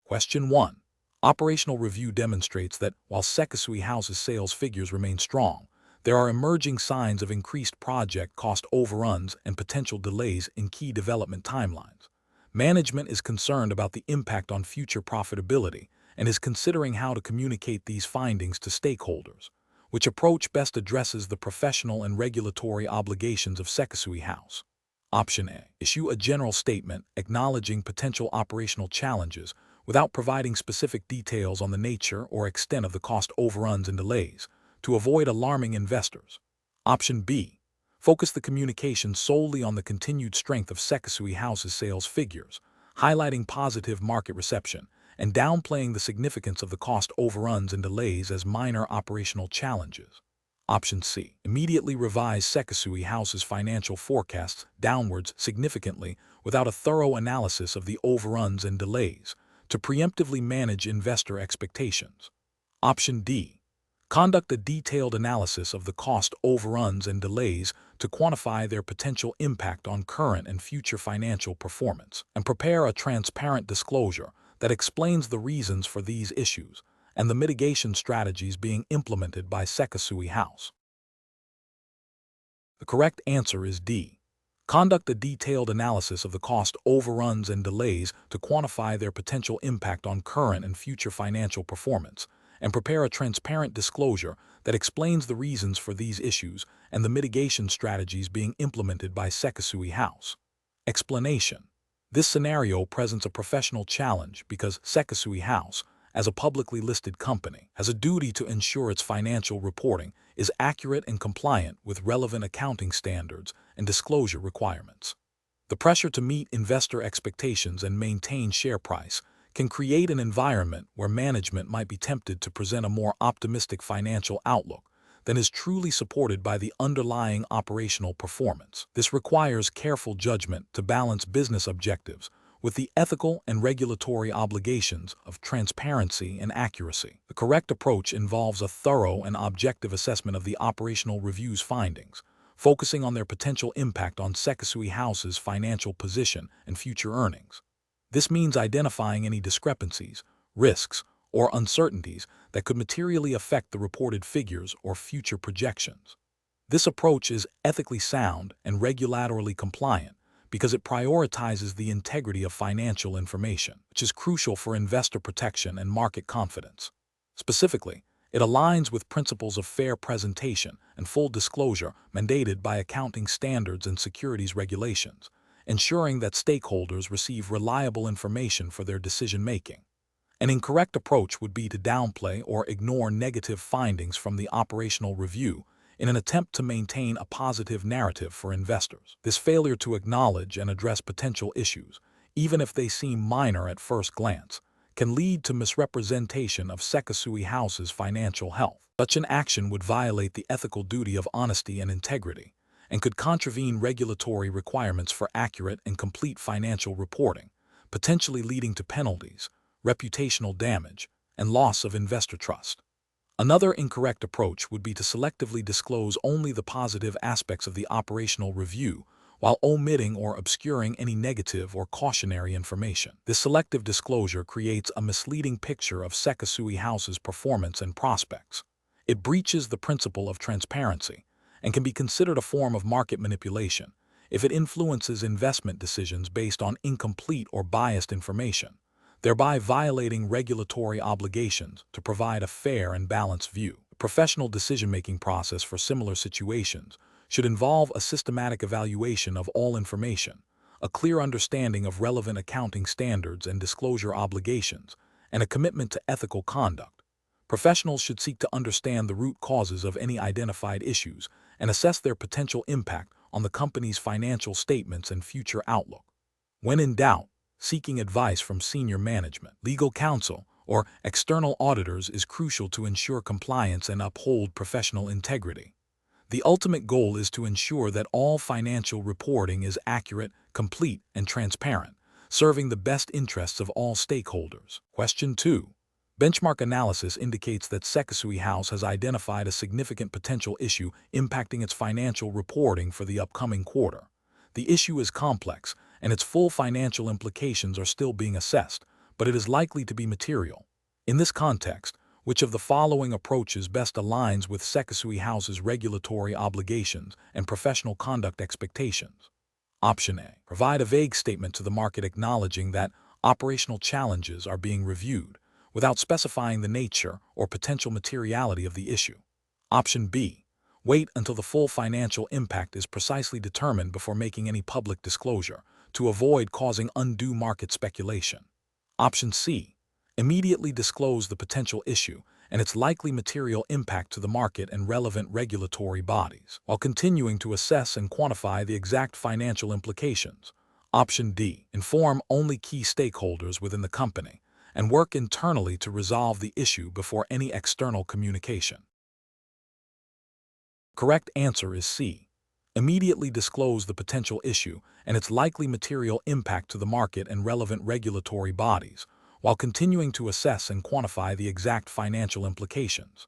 Question 1. Operational review demonstrates that while Sekisui House's sales figures remain strong, there are emerging signs of increased project cost overruns and potential delays in key development timelines. Management is concerned about the impact on future profitability and is considering how to communicate these findings to stakeholders. Which approach best addresses the professional and regulatory obligations of Sekisui House? Option A. Issue a general statement acknowledging potential operational challenges without providing specific details on the nature or extent of the cost overruns and delays, to avoid alarming investors. Option B. Focus the communication solely on the continued strength of Sekisui House's sales figures, highlighting positive market reception and downplaying the significance of the cost overruns and delays as minor operational challenges. Option C. Immediately revise Sekisui House's financial forecasts downwards significantly without a thorough analysis of the overruns and delays, to preemptively manage investor expectations. Option D. Conduct a detailed analysis of the cost overruns and delays to quantify their potential impact on current and future financial performance, and prepare a transparent disclosure that explains the reasons for these issues and the mitigation strategies being implemented by Sekisui House. The correct answer is D. Conduct a detailed analysis of the cost overruns and delays to quantify their potential impact on current and future financial performance, and prepare a transparent disclosure that explains the reasons for these issues and the mitigation strategies being implemented by Sekisui House. Explanation. This scenario presents a professional challenge because Sekisui House, as a publicly listed company, has a duty to ensure its financial reporting is accurate and compliant with relevant accounting standards and disclosure requirements. The pressure to meet investor expectations and maintain share price can create an environment where management might be tempted to present a more optimistic financial outlook than is truly supported by the underlying operational performance. This requires careful judgment to balance business objectives with the ethical and regulatory obligations of transparency and accuracy. The correct approach involves a thorough and objective assessment of the operational review's findings, focusing on their potential impact on Sekisui House's financial position and future earnings. This means identifying any discrepancies, risks, or uncertainties that could materially affect the reported figures or future projections. This approach is ethically sound and regulatorily compliant because it prioritizes the integrity of financial information, which is crucial for investor protection and market confidence. Specifically, it aligns with principles of fair presentation and full disclosure mandated by accounting standards and securities regulations, ensuring that stakeholders receive reliable information for their decision-making. An incorrect approach would be to downplay or ignore negative findings from the operational review in an attempt to maintain a positive narrative for investors. This failure to acknowledge and address potential issues, even if they seem minor at first glance, can lead to misrepresentation of Sekisui House's financial health. Such an action would violate the ethical duty of honesty and integrity, and could contravene regulatory requirements for accurate and complete financial reporting, potentially leading to penalties, reputational damage, and loss of investor trust. Another incorrect approach would be to selectively disclose only the positive aspects of the operational review while omitting or obscuring any negative or cautionary information. This selective disclosure creates a misleading picture of Sekisui House's performance and prospects. It breaches the principle of transparency and can be considered a form of market manipulation if it influences investment decisions based on incomplete or biased information, thereby violating regulatory obligations to provide a fair and balanced view. The professional decision-making process for similar situations should involve a systematic evaluation of all information, a clear understanding of relevant accounting standards and disclosure obligations, and a commitment to ethical conduct. Professionals should seek to understand the root causes of any identified issues and assess their potential impact on the company's financial statements and future outlook. When in doubt, seeking advice from senior management, legal counsel, or external auditors is crucial to ensure compliance and uphold professional integrity. The ultimate goal is to ensure that all financial reporting is accurate, complete, and transparent, serving the best interests of all stakeholders. Question 2. Benchmark analysis indicates that Sekisui House has identified a significant potential issue impacting its financial reporting for the upcoming quarter. The issue is complex, and its full financial implications are still being assessed, but it is likely to be material. In this context, which of the following approaches best aligns with Sekisui House's regulatory obligations and professional conduct expectations? Option A. Provide a vague statement to the market acknowledging that operational challenges are being reviewed, without specifying the nature or potential materiality of the issue. Option B. Wait until the full financial impact is precisely determined before making any public disclosure, to avoid causing undue market speculation. Option C. Immediately disclose the potential issue and its likely material impact to the market and relevant regulatory bodies, while continuing to assess and quantify the exact financial implications. Option D. Inform only key stakeholders within the company and work internally to resolve the issue before any external communication. Correct answer is C. Immediately disclose the potential issue and its likely material impact to the market and relevant regulatory bodies, while continuing to assess and quantify the exact financial implications.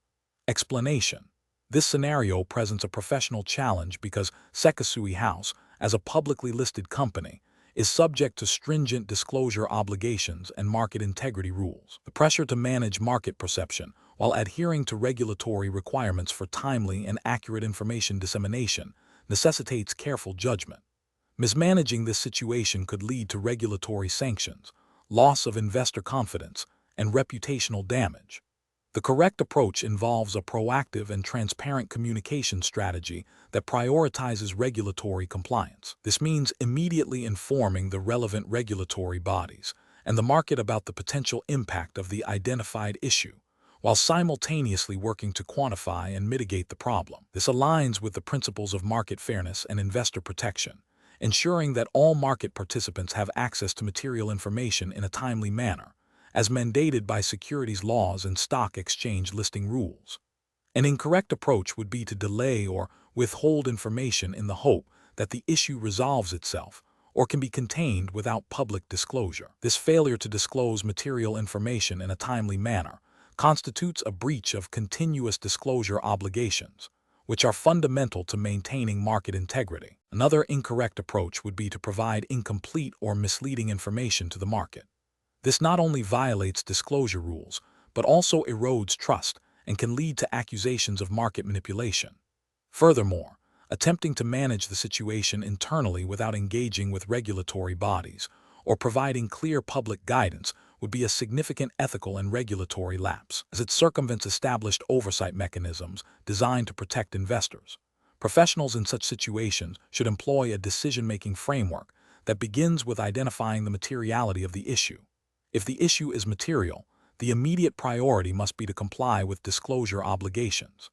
Explanation. This scenario presents a professional challenge because Sekisui House, as a publicly listed company, is subject to stringent disclosure obligations and market integrity rules. The pressure to manage market perception while adhering to regulatory requirements for timely and accurate information dissemination necessitates careful judgment. Mismanaging this situation could lead to regulatory sanctions, loss of investor confidence, and reputational damage. The correct approach involves a proactive and transparent communication strategy that prioritizes regulatory compliance. This means immediately informing the relevant regulatory bodies and the market about the potential impact of the identified issue, while simultaneously working to quantify and mitigate the problem. This aligns with the principles of market fairness and investor protection, ensuring that all market participants have access to material information in a timely manner, as mandated by securities laws and stock exchange listing rules. An incorrect approach would be to delay or withhold information in the hope that the issue resolves itself or can be contained without public disclosure. This failure to disclose material information in a timely manner constitutes a breach of continuous disclosure obligations, which are fundamental to maintaining market integrity. Another incorrect approach would be to provide incomplete or misleading information to the market. This not only violates disclosure rules, but also erodes trust and can lead to accusations of market manipulation. Furthermore, attempting to manage the situation internally without engaging with regulatory bodies or providing clear public guidance would be a significant ethical and regulatory lapse, as it circumvents established oversight mechanisms designed to protect investors. Professionals in such situations should employ a decision-making framework that begins with identifying the materiality of the issue. If the issue is material, the immediate priority must be to comply with disclosure obligations.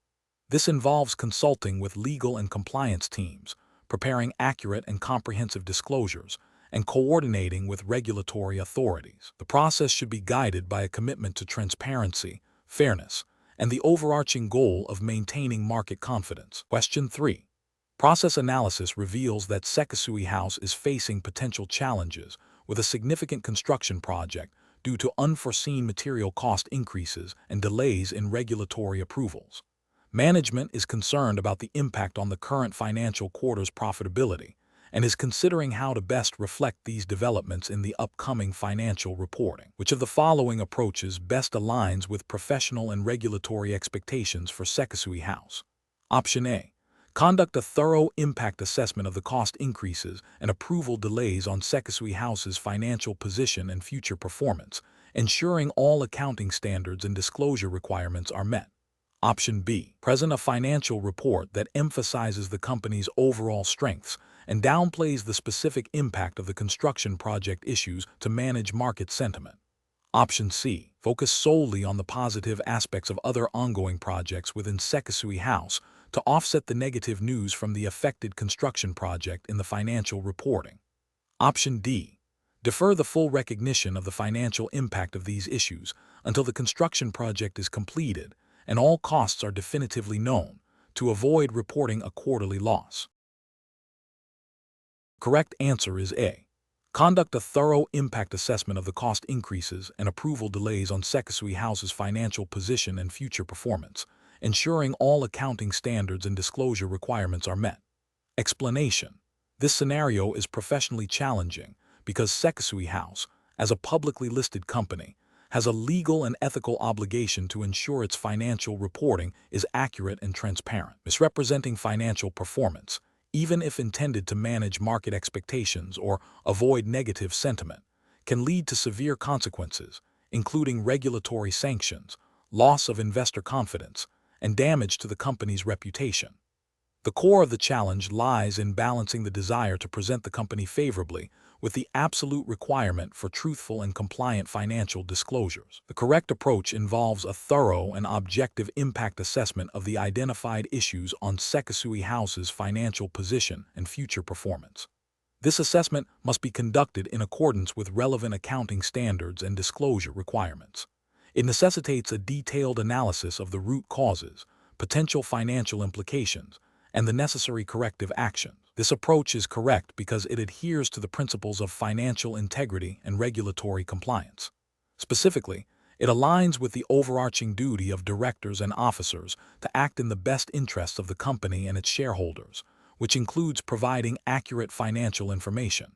This involves consulting with legal and compliance teams, preparing accurate and comprehensive disclosures, and coordinating with regulatory authorities. The process should be guided by a commitment to transparency, fairness, and the overarching goal of maintaining market confidence. Question 3. Process analysis reveals that Sekisui House is facing potential challenges with a significant construction project due to unforeseen material cost increases and delays in regulatory approvals. Management is concerned about the impact on the current financial quarter's profitability and is considering how to best reflect these developments in the upcoming financial reporting. Which of the following approaches best aligns with professional and regulatory expectations for Sekisui House? Option A. Conduct a thorough impact assessment of the cost increases and approval delays on Sekisui House's financial position and future performance, ensuring all accounting standards and disclosure requirements are met. Option B. Present a financial report that emphasizes the company's overall strengths and downplays the specific impact of the construction project issues to manage market sentiment. Option C. Focus solely on the positive aspects of other ongoing projects within Sekisui House to offset the negative news from the affected construction project in the financial reporting. Option D. Defer the full recognition of the financial impact of these issues until the construction project is completed and all costs are definitively known, to avoid reporting a quarterly loss. Correct answer is A. Conduct a thorough impact assessment of the cost increases and approval delays on Sekisui House's financial position and future performance, ensuring all accounting standards and disclosure requirements are met. Explanation. This scenario is professionally challenging because Sekisui House, as a publicly listed company, has a legal and ethical obligation to ensure its financial reporting is accurate and transparent. Misrepresenting financial performance, even if intended to manage market expectations or avoid negative sentiment, can lead to severe consequences, including regulatory sanctions, loss of investor confidence, and damage to the company's reputation. The core of the challenge lies in balancing the desire to present the company favorably with the absolute requirement for truthful and compliant financial disclosures. The correct approach involves a thorough and objective impact assessment of the identified issues on Sekisui House's financial position and future performance. This assessment must be conducted in accordance with relevant accounting standards and disclosure requirements. It necessitates a detailed analysis of the root causes, potential financial implications, and the necessary corrective actions. This approach is correct because it adheres to the principles of financial integrity and regulatory compliance. Specifically, it aligns with the overarching duty of directors and officers to act in the best interests of the company and its shareholders, which includes providing accurate financial information.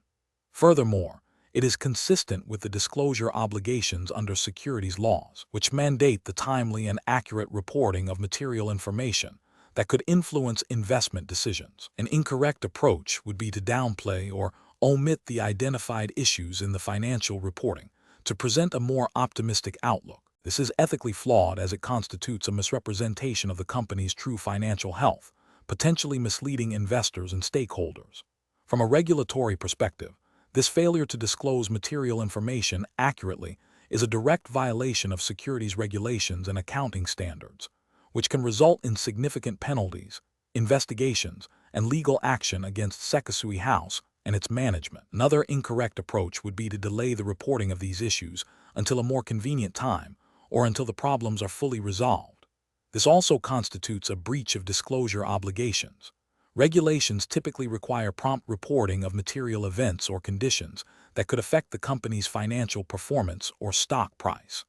Furthermore, it is consistent with the disclosure obligations under securities laws, which mandate the timely and accurate reporting of material information that could influence investment decisions. An incorrect approach would be to downplay or omit the identified issues in the financial reporting to present a more optimistic outlook. This is ethically flawed as it constitutes a misrepresentation of the company's true financial health, potentially misleading investors and stakeholders. From a regulatory perspective, this failure to disclose material information accurately is a direct violation of securities regulations and accounting standards, which can result in significant penalties, investigations, and legal action against Sekisui House and its management. Another incorrect approach would be to delay the reporting of these issues until a more convenient time or until the problems are fully resolved. This also constitutes a breach of disclosure obligations. Regulations typically require prompt reporting of material events or conditions that could affect the company's financial performance or stock price.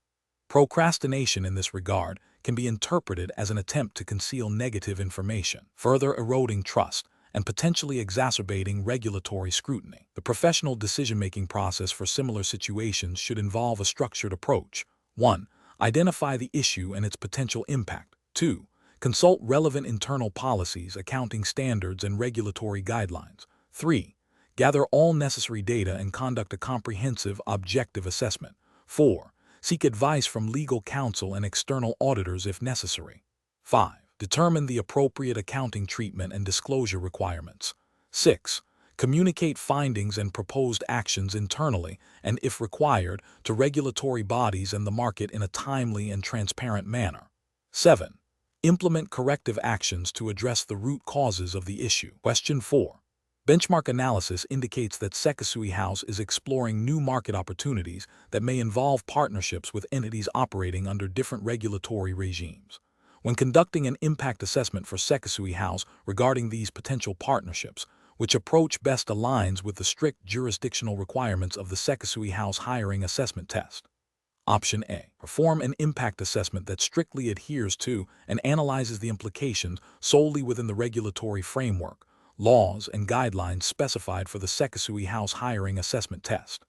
Procrastination in this regard can be interpreted as an attempt to conceal negative information, further eroding trust and potentially exacerbating regulatory scrutiny. The professional decision-making process for similar situations should involve a structured approach. 1. Identify the issue and its potential impact. 2. Consult relevant internal policies, accounting standards, and regulatory guidelines. 3. Gather all necessary data and conduct a comprehensive, objective assessment. 4. Seek advice from legal counsel and external auditors if necessary. 5. Determine the appropriate accounting treatment and disclosure requirements. 6. Communicate findings and proposed actions internally and, if required, to regulatory bodies and the market in a timely and transparent manner. 7. Implement corrective actions to address the root causes of the issue. Question 4. Benchmark analysis indicates that Sekisui House is exploring new market opportunities that may involve partnerships with entities operating under different regulatory regimes. When conducting an impact assessment for Sekisui House regarding these potential partnerships, which approach best aligns with the strict jurisdictional requirements of the Sekisui House hiring assessment test? Option A. Perform an impact assessment that strictly adheres to and analyzes the implications solely within the regulatory framework, laws, and guidelines specified for the Sekisui House hiring assessment test.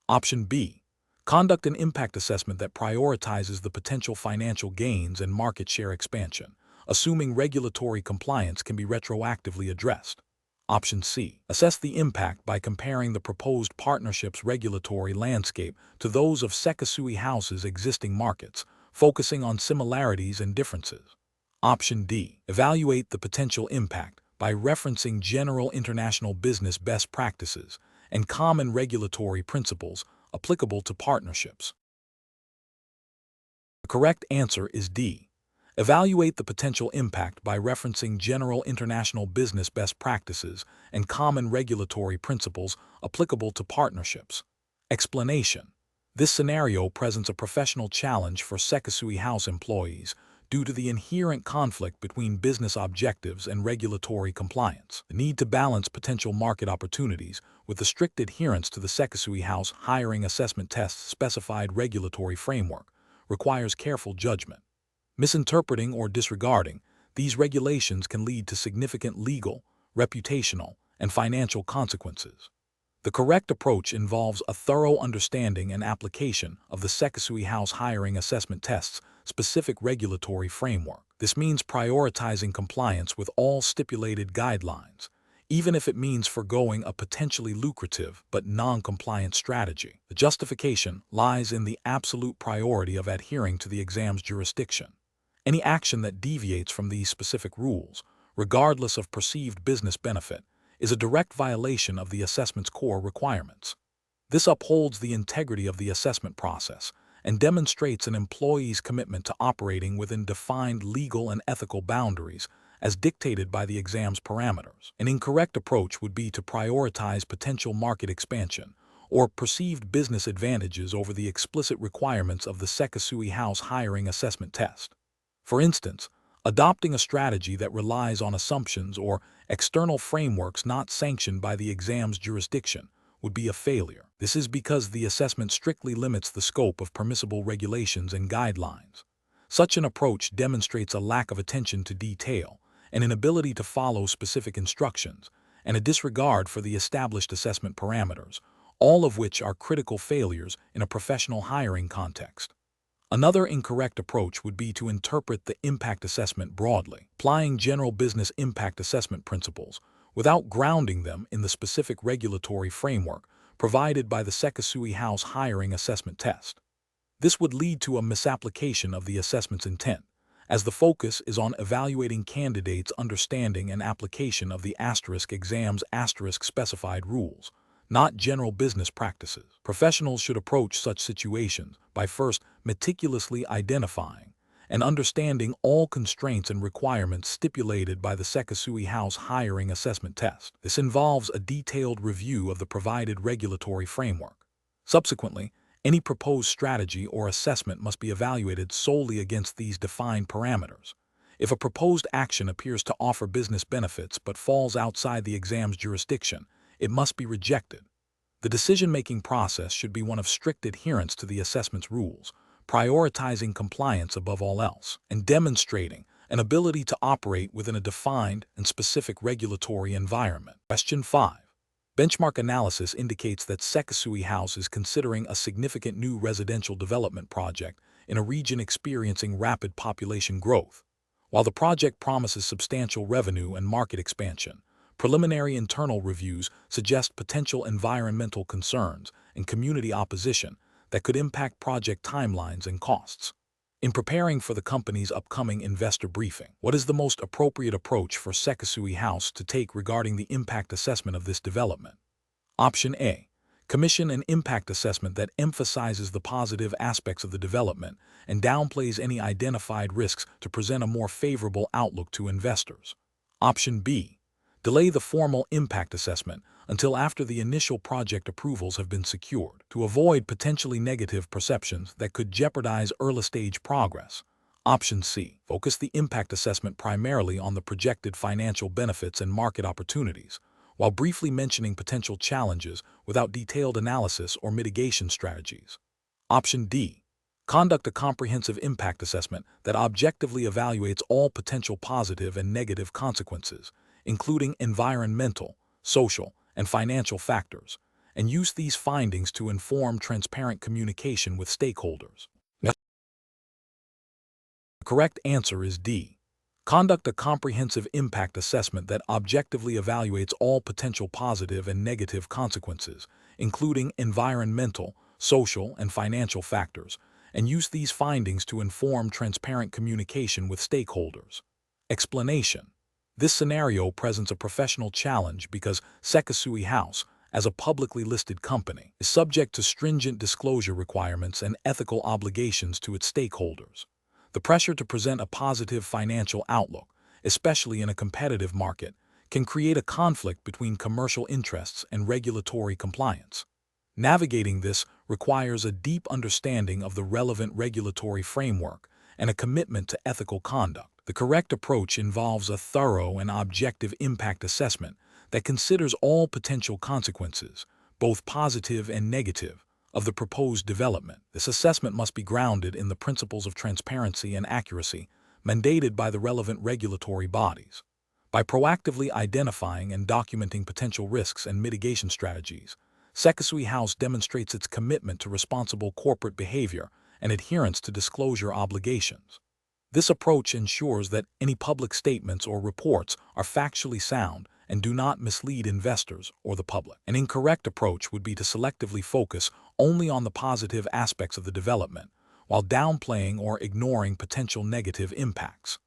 Option B. Conduct an impact assessment that prioritizes the potential financial gains and market share expansion, assuming regulatory compliance can be retroactively addressed. Option C. Assess the impact by comparing the proposed partnership's regulatory landscape to those of Sekisui House's existing markets, focusing on similarities and differences. Option D. Evaluate the potential impact by referencing general international business best practices and common regulatory principles applicable to partnerships. The correct answer is D. Evaluate the potential impact by referencing general international business best practices and common regulatory principles applicable to partnerships. Explanation: this scenario presents a professional challenge for Sekisui House employees due to the inherent conflict between business objectives and regulatory compliance. The need to balance potential market opportunities with the strict adherence to the Sekisui House hiring assessment test's specified regulatory framework requires careful judgment. Misinterpreting or disregarding these regulations can lead to significant legal, reputational, and financial consequences. The correct approach involves a thorough understanding and application of the Sekisui House hiring assessment test's specific regulatory framework. This means prioritizing compliance with all stipulated guidelines, even if it means forgoing a potentially lucrative but non-compliant strategy. The justification lies in the absolute priority of adhering to the exam's jurisdiction. Any action that deviates from these specific rules, regardless of perceived business benefit, is a direct violation of the assessment's core requirements. This upholds the integrity of the assessment process and demonstrates an employee's commitment to operating within defined legal and ethical boundaries as dictated by the exam's parameters. An incorrect approach would be to prioritize potential market expansion or perceived business advantages over the explicit requirements of the Sekisui House hiring assessment test. For instance, adopting a strategy that relies on assumptions or external frameworks not sanctioned by the exam's jurisdiction would be a failure. This is because the assessment strictly limits the scope of permissible regulations and guidelines. Such an approach demonstrates a lack of attention to detail, an inability to follow specific instructions, and a disregard for the established assessment parameters, all of which are critical failures in a professional hiring context. Another incorrect approach would be to interpret the impact assessment broadly, applying general business impact assessment principles without grounding them in the specific regulatory framework provided by the Sekisui House hiring assessment test. This would lead to a misapplication of the assessment's intent, as the focus is on evaluating candidates' understanding and application of the exam's specified rules, not general business practices. Professionals should approach such situations by first meticulously identifying and understanding all constraints and requirements stipulated by the Sekisui House hiring assessment test. This involves a detailed review of the provided regulatory framework. Subsequently, any proposed strategy or assessment must be evaluated solely against these defined parameters. If a proposed action appears to offer business benefits but falls outside the exam's jurisdiction, it must be rejected. The decision-making process should be one of strict adherence to the assessment's rules, prioritizing compliance above all else, and demonstrating an ability to operate within a defined and specific regulatory environment. Question 5. Benchmark analysis indicates that Sekisui House is considering a significant new residential development project in a region experiencing rapid population growth. While the project promises substantial revenue and market expansion, preliminary internal reviews suggest potential environmental concerns and community opposition that could impact project timelines and costs. In preparing for the company's upcoming investor briefing, what is the most appropriate approach for Sekisui House to take regarding the impact assessment of this development? Option A. Commission an impact assessment that emphasizes the positive aspects of the development and downplays any identified risks to present a more favorable outlook to investors. Option B. Delay the formal impact assessment until after the initial project approvals have been secured to avoid potentially negative perceptions that could jeopardize early-stage progress. Option C. Focus the impact assessment primarily on the projected financial benefits and market opportunities, while briefly mentioning potential challenges without detailed analysis or mitigation strategies. Option D. Conduct a comprehensive impact assessment that objectively evaluates all potential positive and negative consequences, including environmental, social, and financial factors, and use these findings to inform transparent communication with stakeholders. The correct answer is D. Conduct a comprehensive impact assessment that objectively evaluates all potential positive and negative consequences, including environmental, social, and financial factors, and use these findings to inform transparent communication with stakeholders. Explanation. This scenario presents a professional challenge because Sekisui House, as a publicly listed company, is subject to stringent disclosure requirements and ethical obligations to its stakeholders. The pressure to present a positive financial outlook, especially in a competitive market, can create a conflict between commercial interests and regulatory compliance. Navigating this requires a deep understanding of the relevant regulatory framework and a commitment to ethical conduct. The correct approach involves a thorough and objective impact assessment that considers all potential consequences, both positive and negative, of the proposed development. This assessment must be grounded in the principles of transparency and accuracy mandated by the relevant regulatory bodies. By proactively identifying and documenting potential risks and mitigation strategies, Sekisui House demonstrates its commitment to responsible corporate behavior and adherence to disclosure obligations. This approach ensures that any public statements or reports are factually sound and do not mislead investors or the public. An incorrect approach would be to selectively focus only on the positive aspects of the development, while downplaying or ignoring potential negative impacts.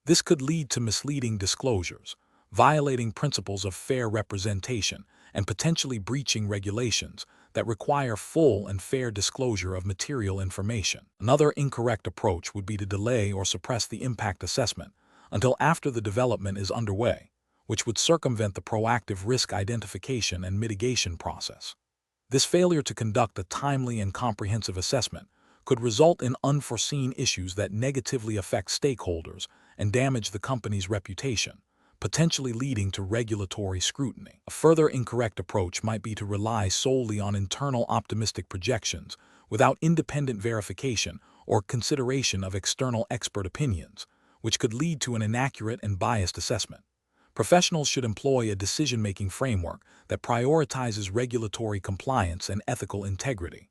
This could lead to misleading disclosures, violating principles of fair representation, and potentially breaching regulations that require full and fair disclosure of material information. Another incorrect approach would be to delay or suppress the impact assessment until after the development is underway, which would circumvent the proactive risk identification and mitigation process. This failure to conduct a timely and comprehensive assessment could result in unforeseen issues that negatively affect stakeholders and damage the company's reputation, potentially leading to regulatory scrutiny. A further incorrect approach might be to rely solely on internal optimistic projections without independent verification or consideration of external expert opinions, which could lead to an inaccurate and biased assessment. Professionals should employ a decision-making framework that prioritizes regulatory compliance and ethical integrity.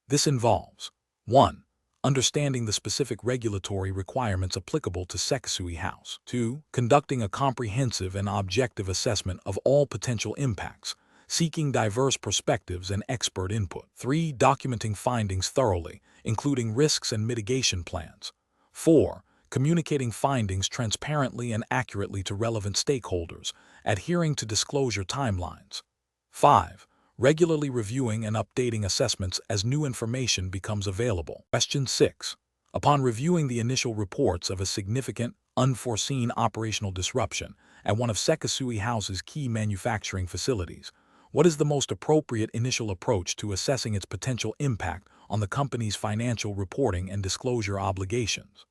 This involves 1. Understanding the specific regulatory requirements applicable to Sekisui House. 2. Conducting a comprehensive and objective assessment of all potential impacts, seeking diverse perspectives and expert input. 3. Documenting findings thoroughly, including risks and mitigation plans. 4. Communicating findings transparently and accurately to relevant stakeholders, adhering to disclosure timelines. 5. Regularly reviewing and updating assessments as new information becomes available. Question 6. Upon reviewing the initial reports of a significant, unforeseen operational disruption at one of Sekisui House's key manufacturing facilities, what is the most appropriate initial approach to assessing its potential impact on the company's financial reporting and disclosure obligations?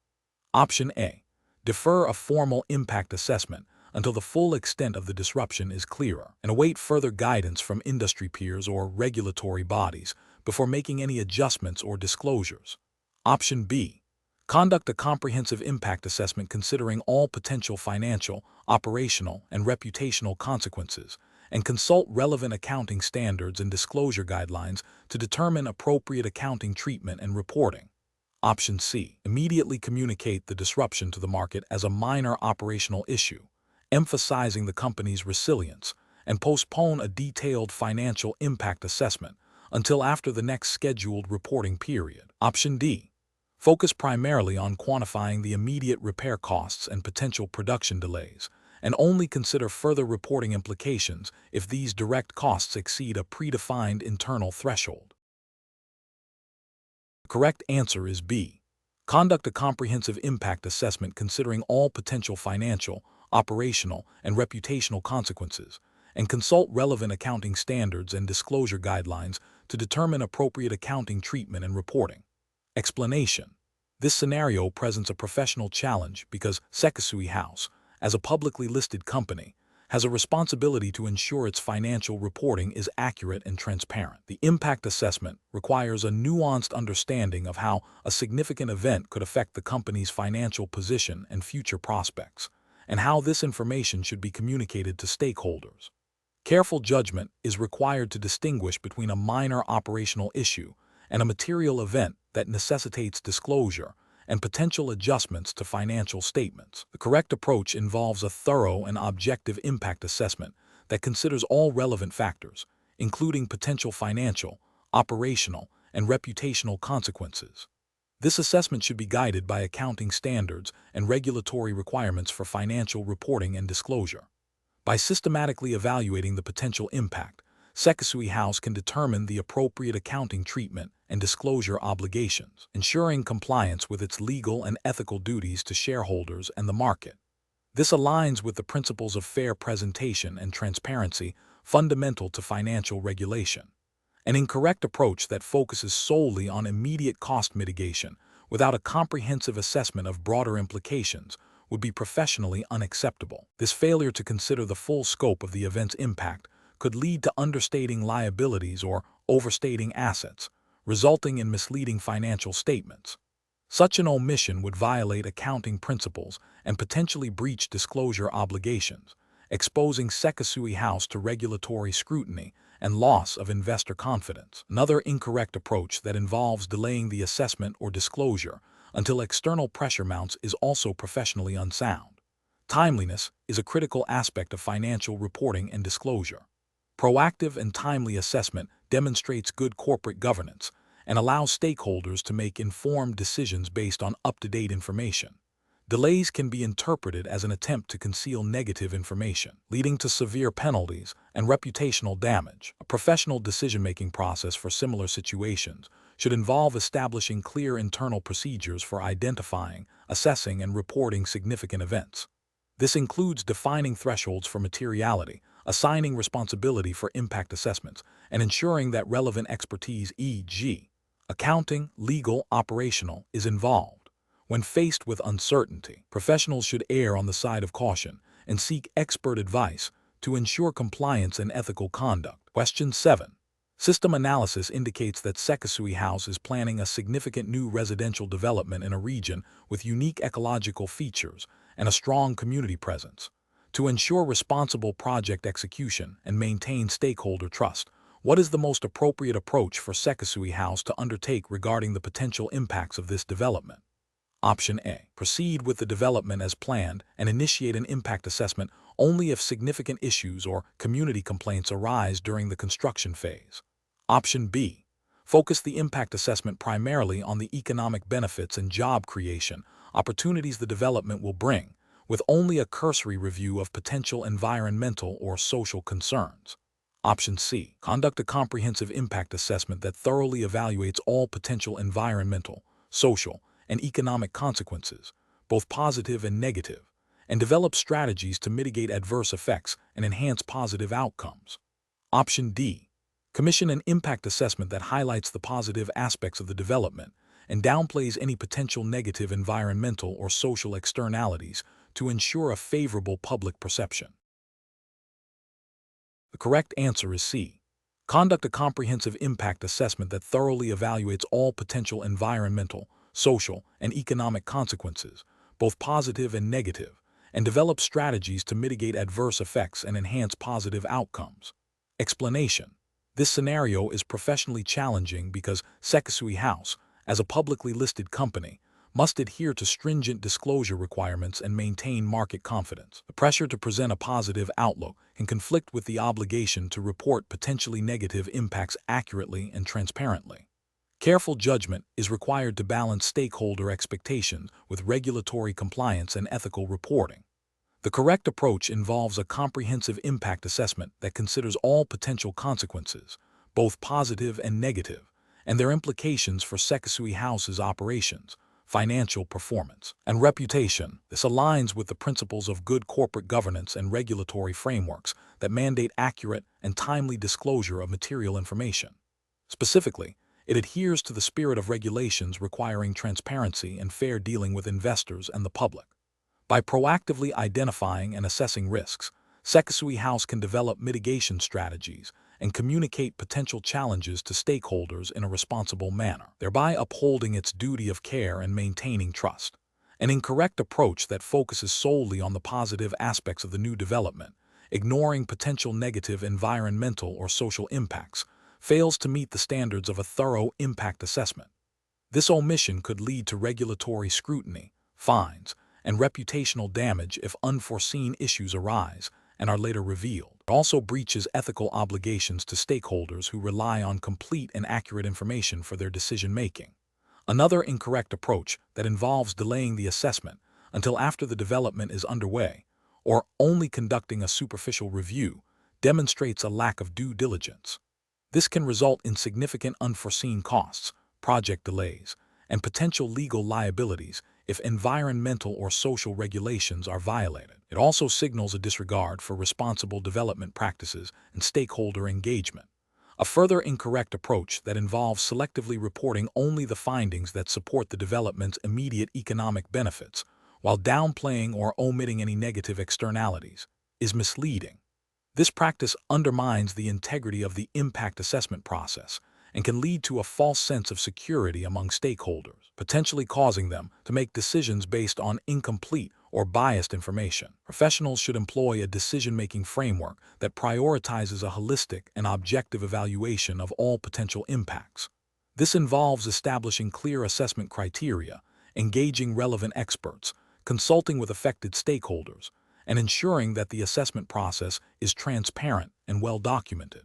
Option A. Defer a formal impact assessment until the full extent of the disruption is clearer, and await further guidance from industry peers or regulatory bodies before making any adjustments or disclosures. Option B. Conduct a comprehensive impact assessment considering all potential financial, operational, and reputational consequences, and consult relevant accounting standards and disclosure guidelines to determine appropriate accounting treatment and reporting. Option C. Immediately communicate the disruption to the market as a minor operational issue, emphasizing the company's resilience, and postpone a detailed financial impact assessment until after the next scheduled reporting period. Option D. Focus primarily on quantifying the immediate repair costs and potential production delays, and only consider further reporting implications if these direct costs exceed a predefined internal threshold. The correct answer is B. Conduct a comprehensive impact assessment considering all potential financial, operational, and reputational consequences, and consult relevant accounting standards and disclosure guidelines to determine appropriate accounting treatment and reporting. Explanation. This scenario presents a professional challenge because Sekisui House, as a publicly listed company, has a responsibility to ensure its financial reporting is accurate and transparent. The impact assessment requires a nuanced understanding of how a significant event could affect the company's financial position and future prospects, and how this information should be communicated to stakeholders. Careful judgment is required to distinguish between a minor operational issue and a material event that necessitates disclosure and potential adjustments to financial statements. The correct approach involves a thorough and objective impact assessment that considers all relevant factors, including potential financial, operational, and reputational consequences. This assessment should be guided by accounting standards and regulatory requirements for financial reporting and disclosure. By systematically evaluating the potential impact, Sekisui House can determine the appropriate accounting treatment and disclosure obligations, ensuring compliance with its legal and ethical duties to shareholders and the market. This aligns with the principles of fair presentation and transparency fundamental to financial regulation. An incorrect approach that focuses solely on immediate cost mitigation without a comprehensive assessment of broader implications would be professionally unacceptable. This failure to consider the full scope of the event's impact could lead to understating liabilities or overstating assets, resulting in misleading financial statements. Such an omission would violate accounting principles and potentially breach disclosure obligations, exposing Sekisui House to regulatory scrutiny and loss of investor confidence. Another incorrect approach that involves delaying the assessment or disclosure until external pressure mounts is also professionally unsound. Timeliness is a critical aspect of financial reporting and disclosure. Proactive and timely assessment demonstrates good corporate governance and allows stakeholders to make informed decisions based on up-to-date information. Delays can be interpreted as an attempt to conceal negative information, leading to severe penalties and reputational damage. A professional decision-making process for similar situations should involve establishing clear internal procedures for identifying, assessing, and reporting significant events. This includes defining thresholds for materiality, assigning responsibility for impact assessments, and ensuring that relevant expertise, e.g., accounting, legal, operational, is involved. When faced with uncertainty, professionals should err on the side of caution and seek expert advice to ensure compliance and ethical conduct. Question 7. System analysis indicates that Sekisui House is planning a significant new residential development in a region with unique ecological features and a strong community presence. To ensure responsible project execution and maintain stakeholder trust, what is the most appropriate approach for Sekisui House to undertake regarding the potential impacts of this development? Option A. Proceed with the development as planned and initiate an impact assessment only if significant issues or community complaints arise during the construction phase. Option B. Focus the impact assessment primarily on the economic benefits and job creation opportunities the development will bring, with only a cursory review of potential environmental or social concerns. Option C. Conduct a comprehensive impact assessment that thoroughly evaluates all potential environmental, social, and economic consequences, both positive and negative, and develop strategies to mitigate adverse effects and enhance positive outcomes. Option D. Commission an impact assessment that highlights the positive aspects of the development and downplays any potential negative environmental or social externalities to ensure a favorable public perception. The correct answer is C. Conduct a comprehensive impact assessment that thoroughly evaluates all potential environmental, social, and economic consequences, both positive and negative, and develop strategies to mitigate adverse effects and enhance positive outcomes. Explanation. This scenario is professionally challenging because Sekisui House, as a publicly listed company, must adhere to stringent disclosure requirements and maintain market confidence. The pressure to present a positive outlook can conflict with the obligation to report potentially negative impacts accurately and transparently. Careful judgment is required to balance stakeholder expectations with regulatory compliance and ethical reporting. The correct approach involves a comprehensive impact assessment that considers all potential consequences, both positive and negative, and their implications for Sekisui House's operations, financial performance, and reputation. This aligns with the principles of good corporate governance and regulatory frameworks that mandate accurate and timely disclosure of material information. Specifically, it adheres to the spirit of regulations requiring transparency and fair dealing with investors and the public. By proactively identifying and assessing risks, Sekisui House can develop mitigation strategies and communicate potential challenges to stakeholders in a responsible manner, thereby upholding its duty of care and maintaining trust. An incorrect approach that focuses solely on the positive aspects of the new development, ignoring potential negative environmental or social impacts, fails to meet the standards of a thorough impact assessment. This omission could lead to regulatory scrutiny, fines, and reputational damage if unforeseen issues arise and are later revealed. It also breaches ethical obligations to stakeholders who rely on complete and accurate information for their decision-making. Another incorrect approach that involves delaying the assessment until after the development is underway, or only conducting a superficial review, demonstrates a lack of due diligence. This can result in significant unforeseen costs, project delays, and potential legal liabilities if environmental or social regulations are violated. It also signals a disregard for responsible development practices and stakeholder engagement. A further incorrect approach that involves selectively reporting only the findings that support the development's immediate economic benefits, while downplaying or omitting any negative externalities, is misleading. This practice undermines the integrity of the impact assessment process and can lead to a false sense of security among stakeholders, potentially causing them to make decisions based on incomplete or biased information. Professionals should employ a decision-making framework that prioritizes a holistic and objective evaluation of all potential impacts. This involves establishing clear assessment criteria, engaging relevant experts, consulting with affected stakeholders, and ensuring that the assessment process is transparent and well documented.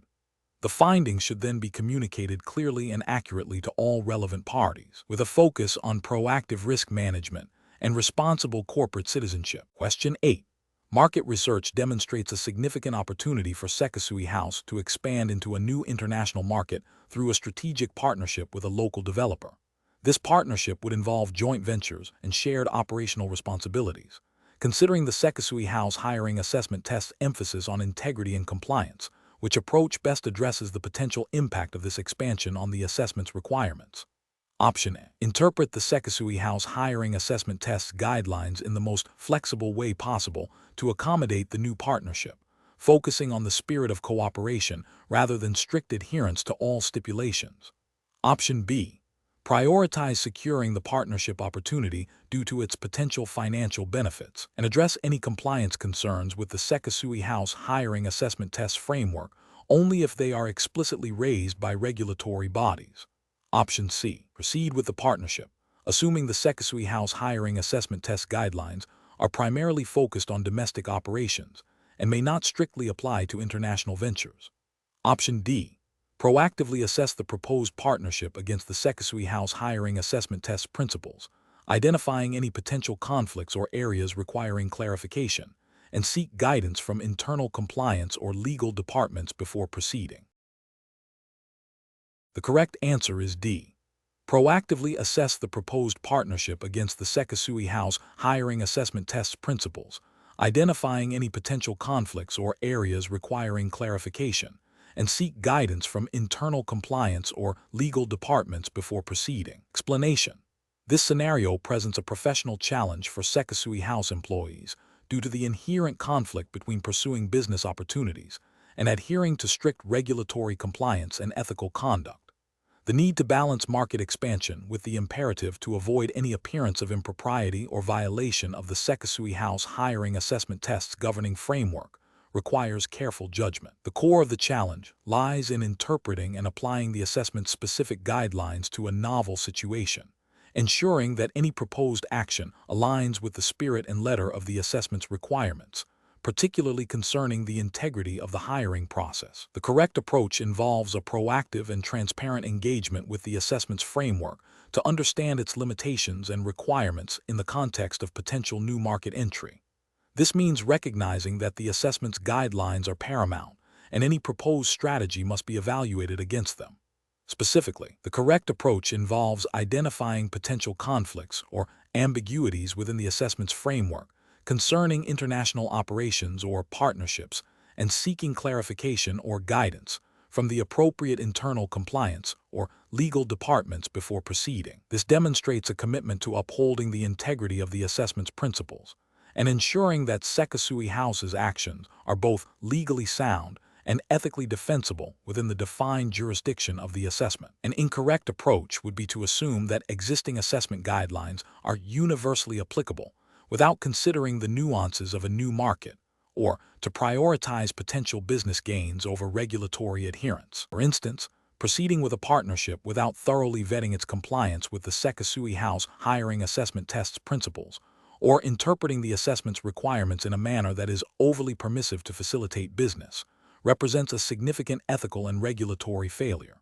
The findings should then be communicated clearly and accurately to all relevant parties, with a focus on proactive risk management and responsible corporate citizenship. Question 8. Market research demonstrates a significant opportunity for Sekisui House to expand into a new international market through a strategic partnership with a local developer. This partnership would involve joint ventures and shared operational responsibilities. Considering the Sekisui House hiring assessment test's emphasis on integrity and compliance, which approach best addresses the potential impact of this expansion on the assessment's requirements? Option A. Interpret the Sekisui House hiring assessment test's guidelines in the most flexible way possible to accommodate the new partnership, focusing on the spirit of cooperation rather than strict adherence to all stipulations. Option B. Prioritize securing the partnership opportunity due to its potential financial benefits, and address any compliance concerns with the Sekisui House hiring assessment test framework only if they are explicitly raised by regulatory bodies. Option C. Proceed with the partnership, assuming the Sekisui House hiring assessment test guidelines are primarily focused on domestic operations and may not strictly apply to international ventures. Option D. Proactively assess the proposed partnership against the Sekisui House hiring assessment test principles, identifying any potential conflicts or areas requiring clarification, and seek guidance from internal compliance or legal departments before proceeding. The correct answer is D. Proactively assess the proposed partnership against the Sekisui House hiring assessment test principles, identifying any potential conflicts or areas requiring clarification, and seek guidance from internal compliance or legal departments before proceeding. Explanation. This scenario presents a professional challenge for Sekisui House employees due to the inherent conflict between pursuing business opportunities and adhering to strict regulatory compliance and ethical conduct. The need to balance market expansion with the imperative to avoid any appearance of impropriety or violation of the Sekisui House hiring assessment test's governing framework requires careful judgment. The core of the challenge lies in interpreting and applying the assessment's specific guidelines to a novel situation, ensuring that any proposed action aligns with the spirit and letter of the assessment's requirements, particularly concerning the integrity of the hiring process. The correct approach involves a proactive and transparent engagement with the assessment's framework to understand its limitations and requirements in the context of potential new market entry. This means recognizing that the assessment's guidelines are paramount, and any proposed strategy must be evaluated against them. Specifically, the correct approach involves identifying potential conflicts or ambiguities within the assessment's framework concerning international operations or partnerships and seeking clarification or guidance from the appropriate internal compliance or legal departments before proceeding. This demonstrates a commitment to upholding the integrity of the assessment's principles and ensuring that Sekisui House's actions are both legally sound and ethically defensible within the defined jurisdiction of the assessment. An incorrect approach would be to assume that existing assessment guidelines are universally applicable without considering the nuances of a new market, or to prioritize potential business gains over regulatory adherence. For instance, proceeding with a partnership without thoroughly vetting its compliance with the Sekisui House hiring assessment test's principles, or interpreting the assessment's requirements in a manner that is overly permissive to facilitate business, represents a significant ethical and regulatory failure.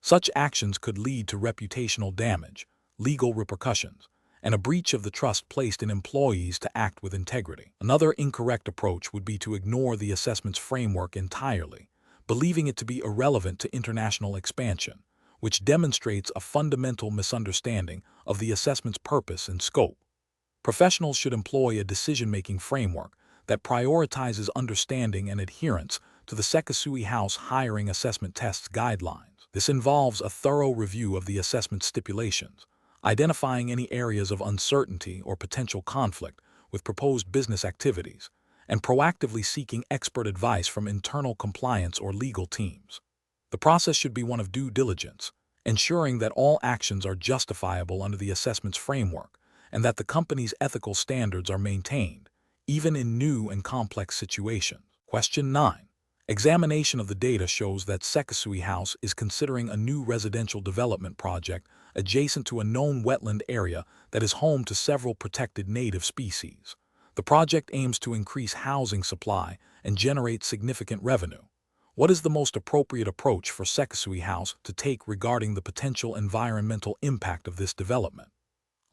Such actions could lead to reputational damage, legal repercussions, and a breach of the trust placed in employees to act with integrity. Another incorrect approach would be to ignore the assessment's framework entirely, believing it to be irrelevant to international expansion, which demonstrates a fundamental misunderstanding of the assessment's purpose and scope. Professionals should employ a decision-making framework that prioritizes understanding and adherence to the Sekisui House hiring assessment test's guidelines. This involves a thorough review of the assessment stipulations, identifying any areas of uncertainty or potential conflict with proposed business activities, and proactively seeking expert advice from internal compliance or legal teams. The process should be one of due diligence, ensuring that all actions are justifiable under the assessment's framework and that the company's ethical standards are maintained, even in new and complex situations. Question 9. Examination of the data shows that Sekisui House is considering a new residential development project adjacent to a known wetland area that is home to several protected native species. The project aims to increase housing supply and generate significant revenue. What is the most appropriate approach for Sekisui House to take regarding the potential environmental impact of this development?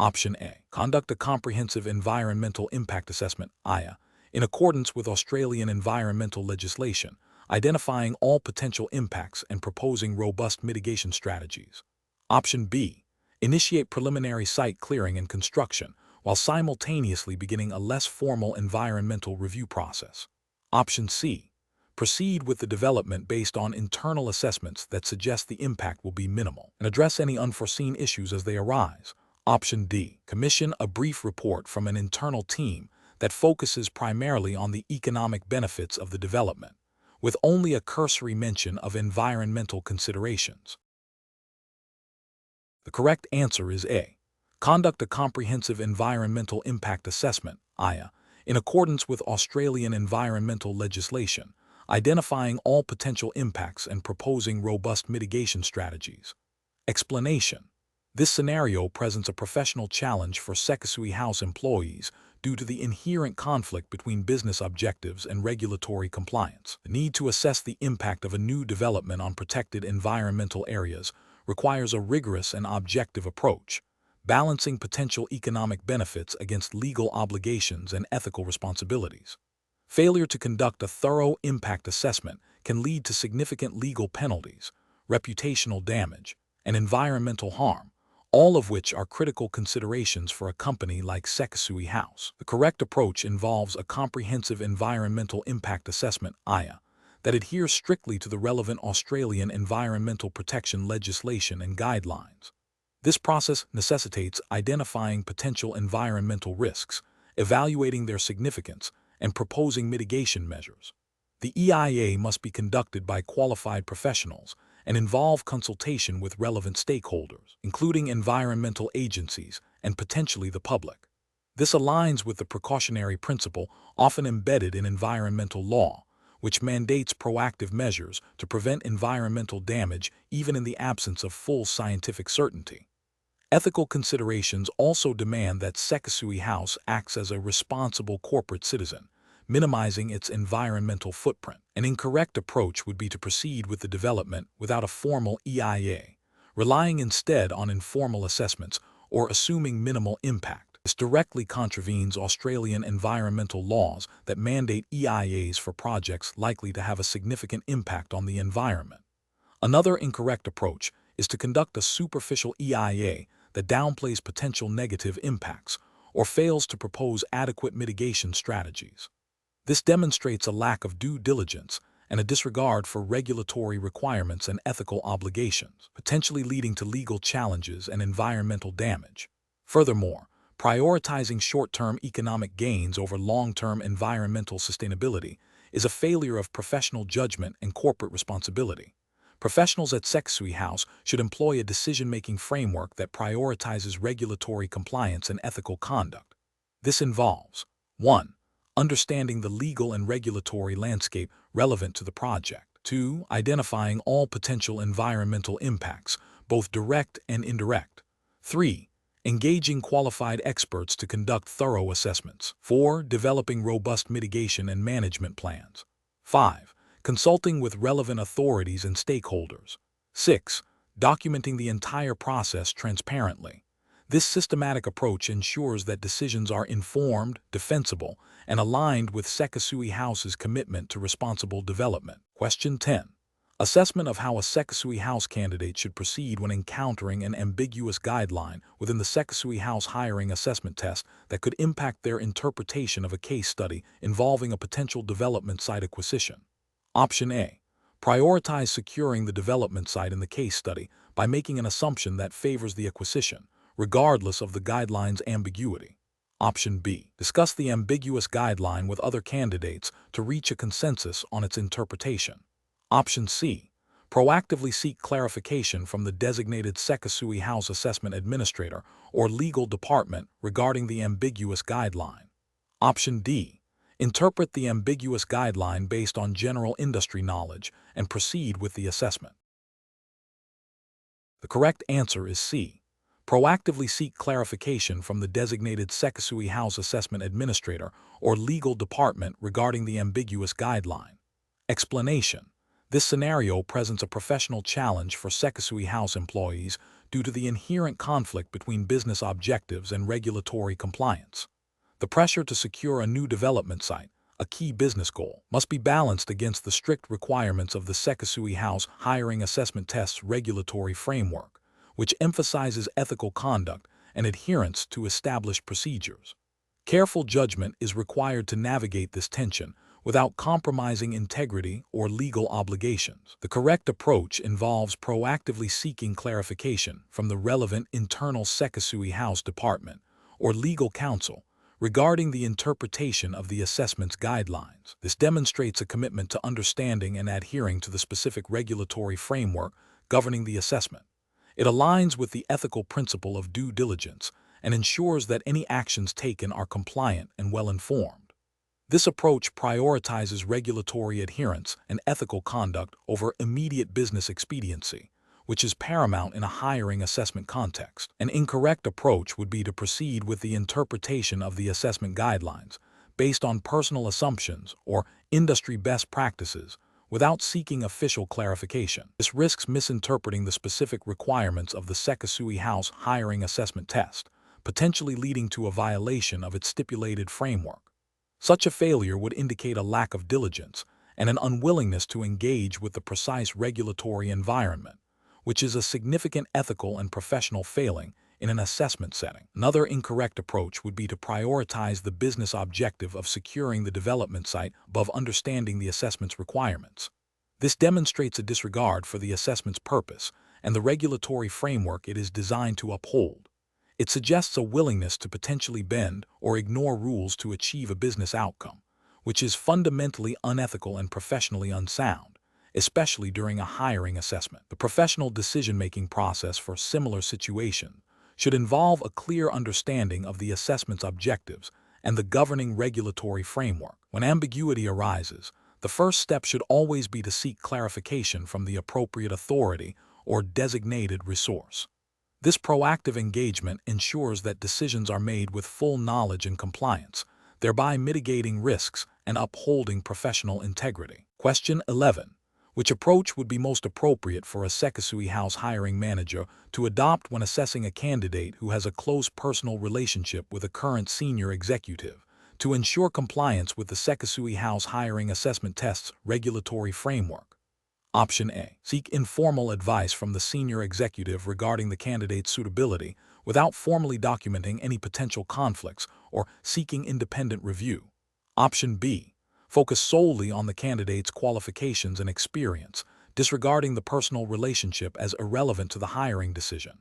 Option A. Conduct a comprehensive environmental impact assessment, IA, in accordance with Australian environmental legislation, identifying all potential impacts and proposing robust mitigation strategies. Option B. Initiate preliminary site clearing and construction while simultaneously beginning a less formal environmental review process. Option C. Proceed with the development based on internal assessments that suggest the impact will be minimal and address any unforeseen issues as they arise. Option D. Commission a brief report from an internal team that focuses primarily on the economic benefits of the development, with only a cursory mention of environmental considerations. The correct answer is A. Conduct a comprehensive environmental impact assessment, IA, in accordance with Australian environmental legislation, identifying all potential impacts and proposing robust mitigation strategies. Explanation. This scenario presents a professional challenge for Sekisui House employees due to the inherent conflict between business objectives and regulatory compliance. The need to assess the impact of a new development on protected environmental areas requires a rigorous and objective approach, balancing potential economic benefits against legal obligations and ethical responsibilities. Failure to conduct a thorough impact assessment can lead to significant legal penalties, reputational damage, and environmental harm, all of which are critical considerations for a company like Sekisui House. The correct approach involves a comprehensive environmental impact assessment, IA, that adheres strictly to the relevant Australian environmental protection legislation and guidelines. This process necessitates identifying potential environmental risks, evaluating their significance, and proposing mitigation measures. The EIA must be conducted by qualified professionals and involve consultation with relevant stakeholders, including environmental agencies and potentially the public. This aligns with the precautionary principle often embedded in environmental law, which mandates proactive measures to prevent environmental damage even in the absence of full scientific certainty. Ethical considerations also demand that Sekisui House acts as a responsible corporate citizen, minimizing its environmental footprint. An incorrect approach would be to proceed with the development without a formal EIA, relying instead on informal assessments or assuming minimal impact. This directly contravenes Australian environmental laws that mandate EIAs for projects likely to have a significant impact on the environment. Another incorrect approach is to conduct a superficial EIA that downplays potential negative impacts or fails to propose adequate mitigation strategies. This demonstrates a lack of due diligence and a disregard for regulatory requirements and ethical obligations, potentially leading to legal challenges and environmental damage. Furthermore, prioritizing short-term economic gains over long-term environmental sustainability is a failure of professional judgment and corporate responsibility. Professionals at Sekisui House should employ a decision-making framework that prioritizes regulatory compliance and ethical conduct. This involves 1. Understanding the legal and regulatory landscape relevant to the project. 2. Identifying all potential environmental impacts, both direct and indirect. 3. Engaging qualified experts to conduct thorough assessments. 4. Developing robust mitigation and management plans. 5. Consulting with relevant authorities and stakeholders. 6. Documenting the entire process transparently. This systematic approach ensures that decisions are informed, defensible, and aligned with Sekisui House's commitment to responsible development. Question 10. Assessment of how a Sekisui House candidate should proceed when encountering an ambiguous guideline within the Sekisui House hiring assessment test that could impact their interpretation of a case study involving a potential development site acquisition. Option A. Prioritize securing the development site in the case study by making an assumption that favors the acquisition, regardless of the guideline's ambiguity. Option B. Discuss the ambiguous guideline with other candidates to reach a consensus on its interpretation. Option C. Proactively seek clarification from the designated Sekisui House Assessment Administrator or legal department regarding the ambiguous guideline. Option D. Interpret the ambiguous guideline based on general industry knowledge and proceed with the assessment. The correct answer is C. Proactively seek clarification from the designated Sekisui House Assessment Administrator or legal department regarding the ambiguous guideline. Explanation. This scenario presents a professional challenge for Sekisui House employees due to the inherent conflict between business objectives and regulatory compliance. The pressure to secure a new development site, a key business goal, must be balanced against the strict requirements of the Sekisui House Hiring Assessment Tests regulatory framework, which emphasizes ethical conduct and adherence to established procedures. Careful judgment is required to navigate this tension without compromising integrity or legal obligations. The correct approach involves proactively seeking clarification from the relevant internal Sekisui House department or legal counsel regarding the interpretation of the assessment's guidelines. This demonstrates a commitment to understanding and adhering to the specific regulatory framework governing the assessment. It aligns with the ethical principle of due diligence and ensures that any actions taken are compliant and well-informed. This approach prioritizes regulatory adherence and ethical conduct over immediate business expediency, which is paramount in a hiring assessment context. An incorrect approach would be to proceed with the interpretation of the assessment guidelines based on personal assumptions or industry best practices without seeking official clarification. This risks misinterpreting the specific requirements of the Sekisui House Hiring Assessment Test, potentially leading to a violation of its stipulated framework. Such a failure would indicate a lack of diligence and an unwillingness to engage with the precise regulatory environment, which is a significant ethical and professional failing in an assessment setting. Another incorrect approach would be to prioritize the business objective of securing the development site above understanding the assessment's requirements. This demonstrates a disregard for the assessment's purpose and the regulatory framework it is designed to uphold. It suggests a willingness to potentially bend or ignore rules to achieve a business outcome, which is fundamentally unethical and professionally unsound, especially during a hiring assessment. The professional decision-making process for similar situations should involve a clear understanding of the assessment's objectives and the governing regulatory framework. When ambiguity arises, the first step should always be to seek clarification from the appropriate authority or designated resource. This proactive engagement ensures that decisions are made with full knowledge and compliance, thereby mitigating risks and upholding professional integrity. Question 11. Which approach would be most appropriate for a Sekisui House hiring manager to adopt when assessing a candidate who has a close personal relationship with a current senior executive to ensure compliance with the Sekisui House Hiring Assessment Test's regulatory framework? Option A. Seek informal advice from the senior executive regarding the candidate's suitability without formally documenting any potential conflicts or seeking independent review. Option B. Focus solely on the candidate's qualifications and experience, disregarding the personal relationship as irrelevant to the hiring decision.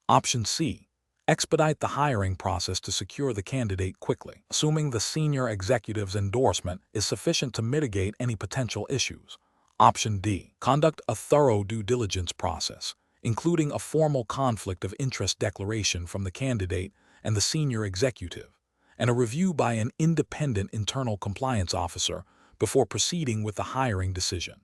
Option C. Expedite the hiring process to secure the candidate quickly, assuming the senior executive's endorsement is sufficient to mitigate any potential issues. Option D. Conduct a thorough due diligence process, including a formal conflict of interest declaration from the candidate and the senior executive, and a review by an independent internal compliance officer before proceeding with the hiring decision.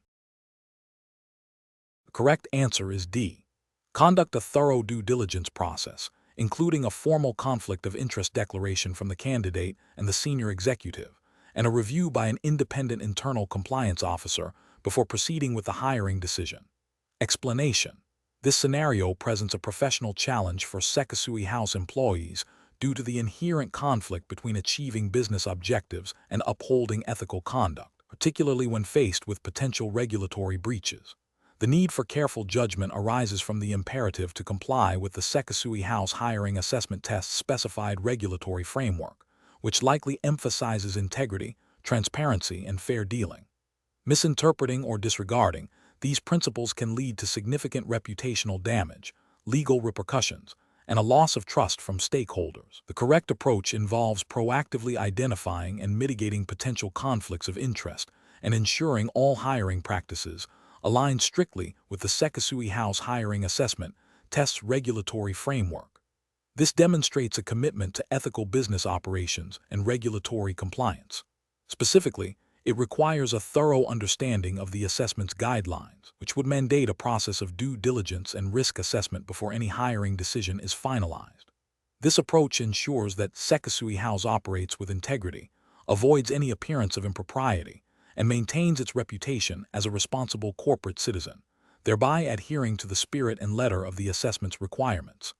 The correct answer is D. Conduct a thorough due diligence process, including a formal conflict of interest declaration from the candidate and the senior executive, and a review by an independent internal compliance officer before proceeding with the hiring decision. Explanation. This scenario presents a professional challenge for Sekisui House employees due to the inherent conflict between achieving business objectives and upholding ethical conduct, particularly when faced with potential regulatory breaches. The need for careful judgment arises from the imperative to comply with the Sekisui House Hiring Assessment Test's specified regulatory framework, which likely emphasizes integrity, transparency, and fair dealing. Misinterpreting or disregarding these principles can lead to significant reputational damage, legal repercussions, and a loss of trust from stakeholders. The correct approach involves proactively identifying and mitigating potential conflicts of interest and ensuring all hiring practices aligns strictly with the Sekisui House Hiring Assessment Test's regulatory framework. This demonstrates a commitment to ethical business operations and regulatory compliance. Specifically, it requires a thorough understanding of the assessment's guidelines, which would mandate a process of due diligence and risk assessment before any hiring decision is finalized. This approach ensures that Sekisui House operates with integrity, avoids any appearance of impropriety, and maintains its reputation as a responsible corporate citizen, thereby adhering to the spirit and letter of the assessment's requirements.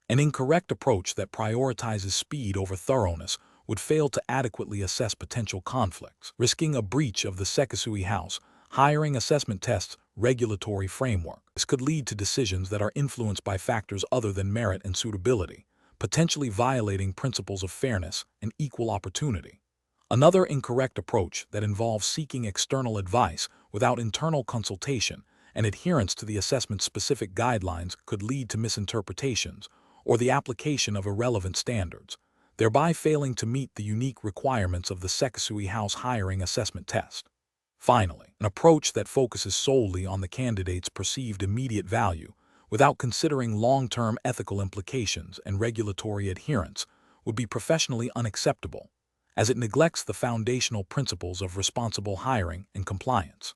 An incorrect approach that prioritizes speed over thoroughness would fail to adequately assess potential conflicts, risking a breach of the Sekisui House Hiring Assessment Test's regulatory framework. This could lead to decisions that are influenced by factors other than merit and suitability, potentially violating principles of fairness and equal opportunity. Another incorrect approach that involves seeking external advice without internal consultation and adherence to the assessment's specific guidelines could lead to misinterpretations or the application of irrelevant standards, thereby failing to meet the unique requirements of the Sekisui House Hiring Assessment Test. Finally, an approach that focuses solely on the candidate's perceived immediate value without considering long-term ethical implications and regulatory adherence would be professionally unacceptable, as it neglects the foundational principles of responsible hiring and compliance.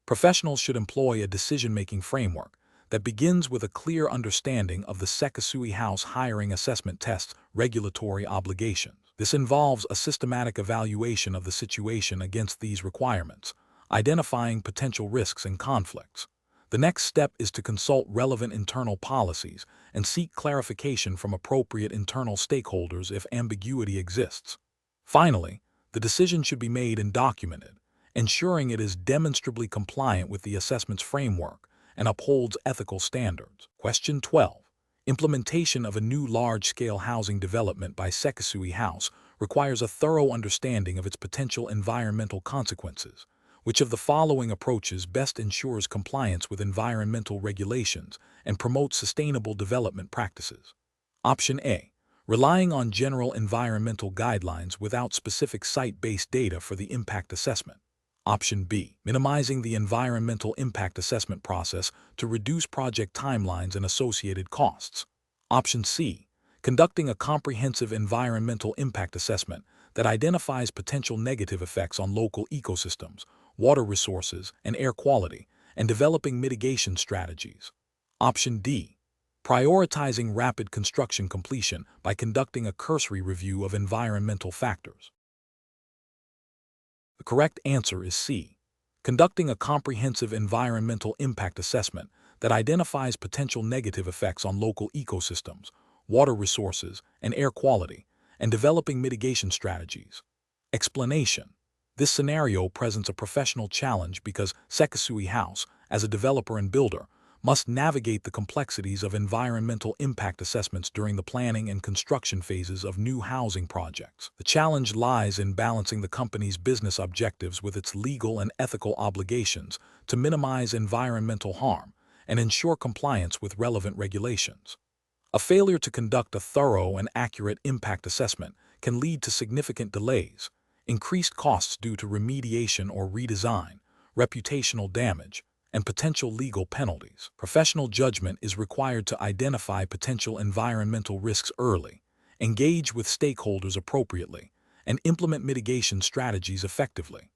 Professionals should employ a decision-making framework that begins with a clear understanding of the Sekisui House Hiring Assessment Test's regulatory obligations. This involves a systematic evaluation of the situation against these requirements, identifying potential risks and conflicts. The next step is to consult relevant internal policies and seek clarification from appropriate internal stakeholders if ambiguity exists. Finally, the decision should be made and documented, ensuring it is demonstrably compliant with the assessment's framework and upholds ethical standards. Question 12. Implementation of a new large-scale housing development by Sekisui House requires a thorough understanding of its potential environmental consequences. Which of the following approaches best ensures compliance with environmental regulations and promotes sustainable development practices? Option A. Relying on general environmental guidelines without specific site-based data for the impact assessment. Option B. Minimizing the environmental impact assessment process to reduce project timelines and associated costs. Option C. Conducting a comprehensive environmental impact assessment that identifies potential negative effects on local ecosystems, water resources, and air quality, and developing mitigation strategies. Option D. Prioritizing rapid construction completion by conducting a cursory review of environmental factors. The correct answer is C. Conducting a comprehensive environmental impact assessment that identifies potential negative effects on local ecosystems, water resources, and air quality, and developing mitigation strategies. Explanation. This scenario presents a professional challenge because Sekisui House, as a developer and builder, must navigate the complexities of environmental impact assessments during the planning and construction phases of new housing projects. The challenge lies in balancing the company's business objectives with its legal and ethical obligations to minimize environmental harm and ensure compliance with relevant regulations. A failure to conduct a thorough and accurate impact assessment can lead to significant delays, increased costs due to remediation or redesign, reputational damage, and potential legal penalties. Professional judgment is required to identify potential environmental risks early, engage with stakeholders appropriately, and implement mitigation strategies effectively.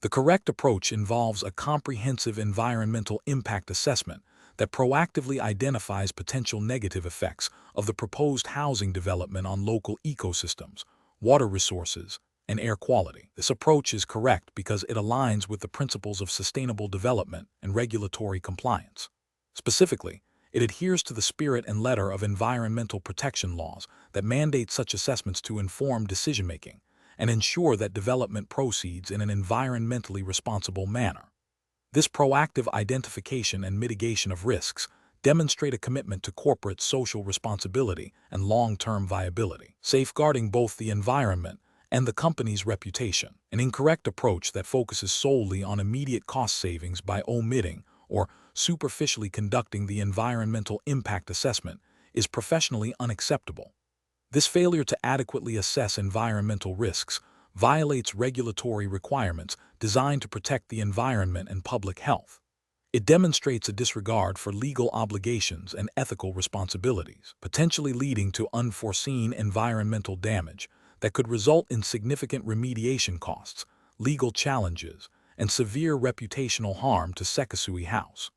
The correct approach involves a comprehensive environmental impact assessment that proactively identifies potential negative effects of the proposed housing development on local ecosystems, water resources, and air quality. This approach is correct because it aligns with the principles of sustainable development and regulatory compliance. Specifically, it adheres to the spirit and letter of environmental protection laws that mandate such assessments to inform decision-making and ensure that development proceeds in an environmentally responsible manner. This proactive identification and mitigation of risks demonstrate a commitment to corporate social responsibility and long-term viability, safeguarding both the environment and the company's reputation. An incorrect approach that focuses solely on immediate cost savings by omitting or superficially conducting the environmental impact assessment is professionally unacceptable. This failure to adequately assess environmental risks violates regulatory requirements designed to protect the environment and public health. It demonstrates a disregard for legal obligations and ethical responsibilities, potentially leading to unforeseen environmental damage that could result in significant remediation costs, legal challenges, and severe reputational harm to Sekisui House.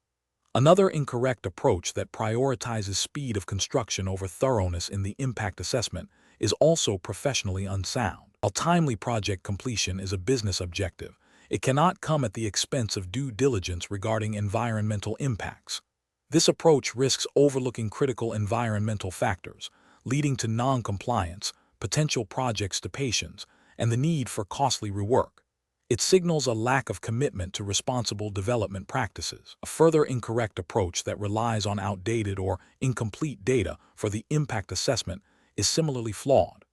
Another incorrect approach that prioritizes speed of construction over thoroughness in the impact assessment is also professionally unsound. While timely project completion is a business objective, it cannot come at the expense of due diligence regarding environmental impacts. This approach risks overlooking critical environmental factors, leading to non-compliance, potential project stipulations, and the need for costly rework. It signals a lack of commitment to responsible development practices. A further incorrect approach that relies on outdated or incomplete data for the impact assessment is similarly flawed.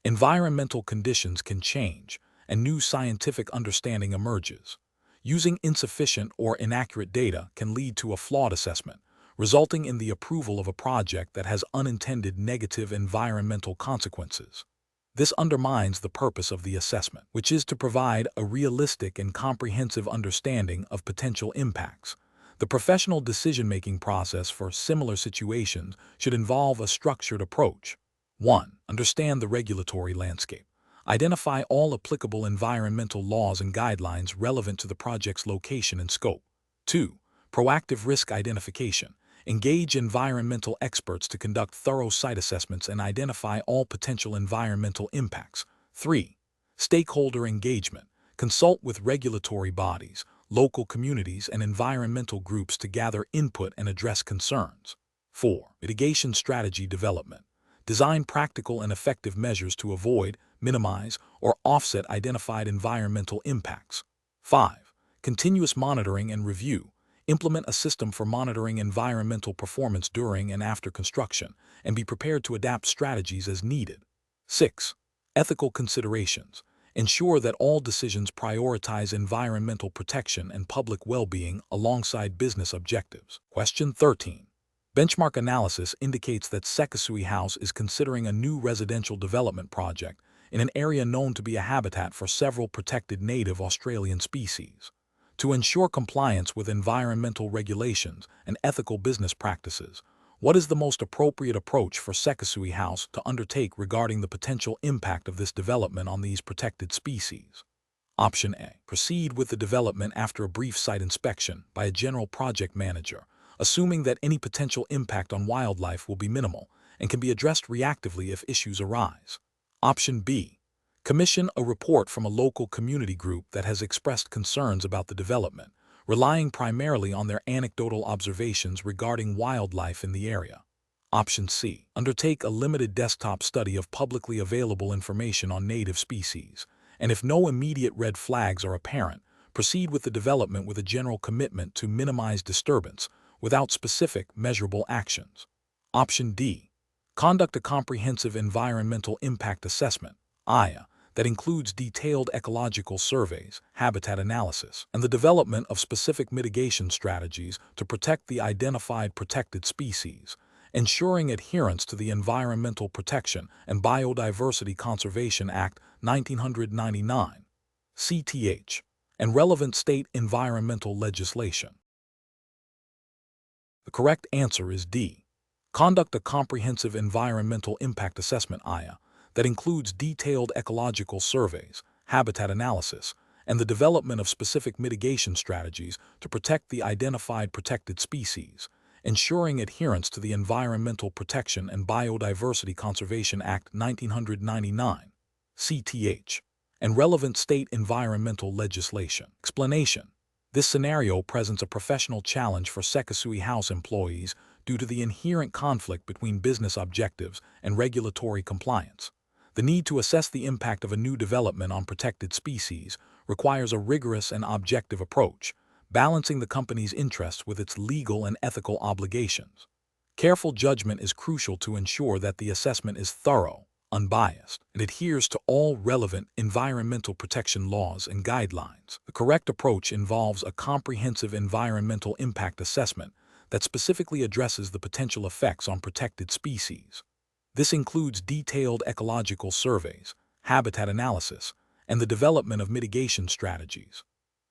Environmental conditions can change, and new scientific understanding emerges. Using insufficient or inaccurate data can lead to a flawed assessment, resulting in the approval of a project that has unintended negative environmental consequences. This undermines the purpose of the assessment, which is to provide a realistic and comprehensive understanding of potential impacts. The professional decision-making process for similar situations should involve a structured approach. 1. Understand the regulatory landscape. Identify all applicable environmental laws and guidelines relevant to the project's location and scope. 2. Proactive risk identification. Engage environmental experts to conduct thorough site assessments and identify all potential environmental impacts. 3. Stakeholder engagement. Consult with regulatory bodies, local communities, and environmental groups to gather input and address concerns. 4. Mitigation strategy development. Design practical and effective measures to avoid, minimize, or offset identified environmental impacts. 5. Continuous monitoring and review. Implement a system for monitoring environmental performance during and after construction, and be prepared to adapt strategies as needed. 6. Ethical considerations. Ensure that all decisions prioritize environmental protection and public well-being alongside business objectives. Question 13. Benchmark analysis indicates that Sekisui House is considering a new residential development project in an area known to be a habitat for several protected native Australian species. To ensure compliance with environmental regulations and ethical business practices, what is the most appropriate approach for Sekisui House to undertake regarding the potential impact of this development on these protected species? Option A. Proceed with the development after a brief site inspection by a general project manager, assuming that any potential impact on wildlife will be minimal and can be addressed reactively if issues arise. Option B. Commission a report from a local community group that has expressed concerns about the development, relying primarily on their anecdotal observations regarding wildlife in the area. Option C. Undertake a limited desktop study of publicly available information on native species, and if no immediate red flags are apparent, proceed with the development with a general commitment to minimize disturbance without specific, measurable actions. Option D. Conduct a comprehensive environmental impact assessment, IA, that includes detailed ecological surveys, habitat analysis, and the development of specific mitigation strategies to protect the identified protected species, ensuring adherence to the Environmental Protection and Biodiversity Conservation Act 1999, CTH, and relevant state environmental legislation. The correct answer is D. Conduct a comprehensive environmental impact assessment, IA, that includes detailed ecological surveys, habitat analysis, and the development of specific mitigation strategies to protect the identified protected species, ensuring adherence to the Environmental Protection and Biodiversity Conservation Act 1999, CTH, and relevant state environmental legislation. Explanation. This scenario presents a professional challenge for Sekisui House employees due to the inherent conflict between business objectives and regulatory compliance. The need to assess the impact of a new development on protected species requires a rigorous and objective approach, balancing the company's interests with its legal and ethical obligations. Careful judgment is crucial to ensure that the assessment is thorough, unbiased, and adheres to all relevant environmental protection laws and guidelines. The correct approach involves a comprehensive environmental impact assessment that specifically addresses the potential effects on protected species. This includes detailed ecological surveys, habitat analysis, and the development of mitigation strategies.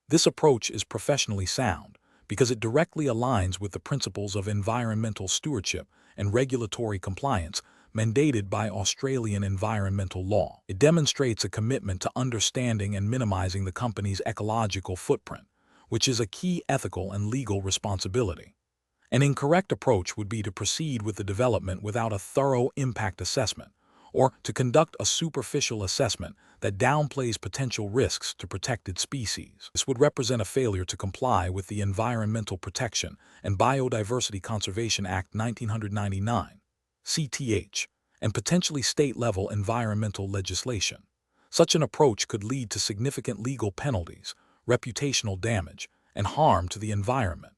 This approach is professionally sound because it directly aligns with the principles of environmental stewardship and regulatory compliance mandated by Australian environmental law. It demonstrates a commitment to understanding and minimizing the company's ecological footprint, which is a key ethical and legal responsibility. An incorrect approach would be to proceed with the development without a thorough impact assessment, or to conduct a superficial assessment that downplays potential risks to protected species. This would represent a failure to comply with the Environmental Protection and Biodiversity Conservation Act 1999, CTH, and potentially state-level environmental legislation. Such an approach could lead to significant legal penalties, reputational damage, and harm to the environment.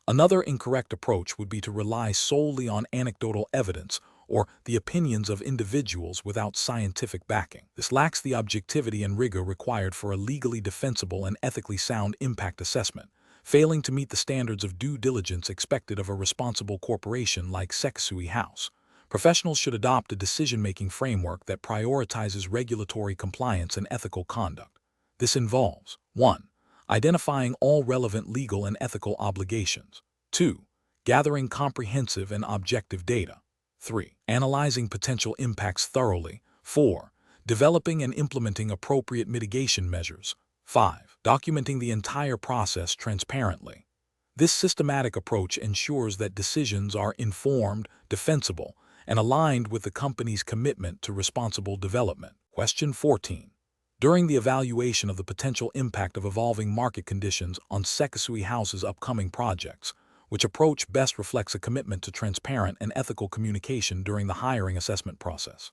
Another incorrect approach would be to rely solely on anecdotal evidence or the opinions of individuals without scientific backing. This lacks the objectivity and rigor required for a legally defensible and ethically sound impact assessment, failing to meet the standards of due diligence expected of a responsible corporation like Sekisui House. Professionals should adopt a decision-making framework that prioritizes regulatory compliance and ethical conduct. This involves 1. Identifying all relevant legal and ethical obligations. 2. Gathering comprehensive and objective data. 3. Analyzing potential impacts thoroughly. 4. Developing and implementing appropriate mitigation measures. 5. Documenting the entire process transparently. This systematic approach ensures that decisions are informed, defensible, and aligned with the company's commitment to responsible development. Question 14. During the evaluation of the potential impact of evolving market conditions on Sekisui House's upcoming projects, which approach best reflects a commitment to transparent and ethical communication during the hiring assessment process?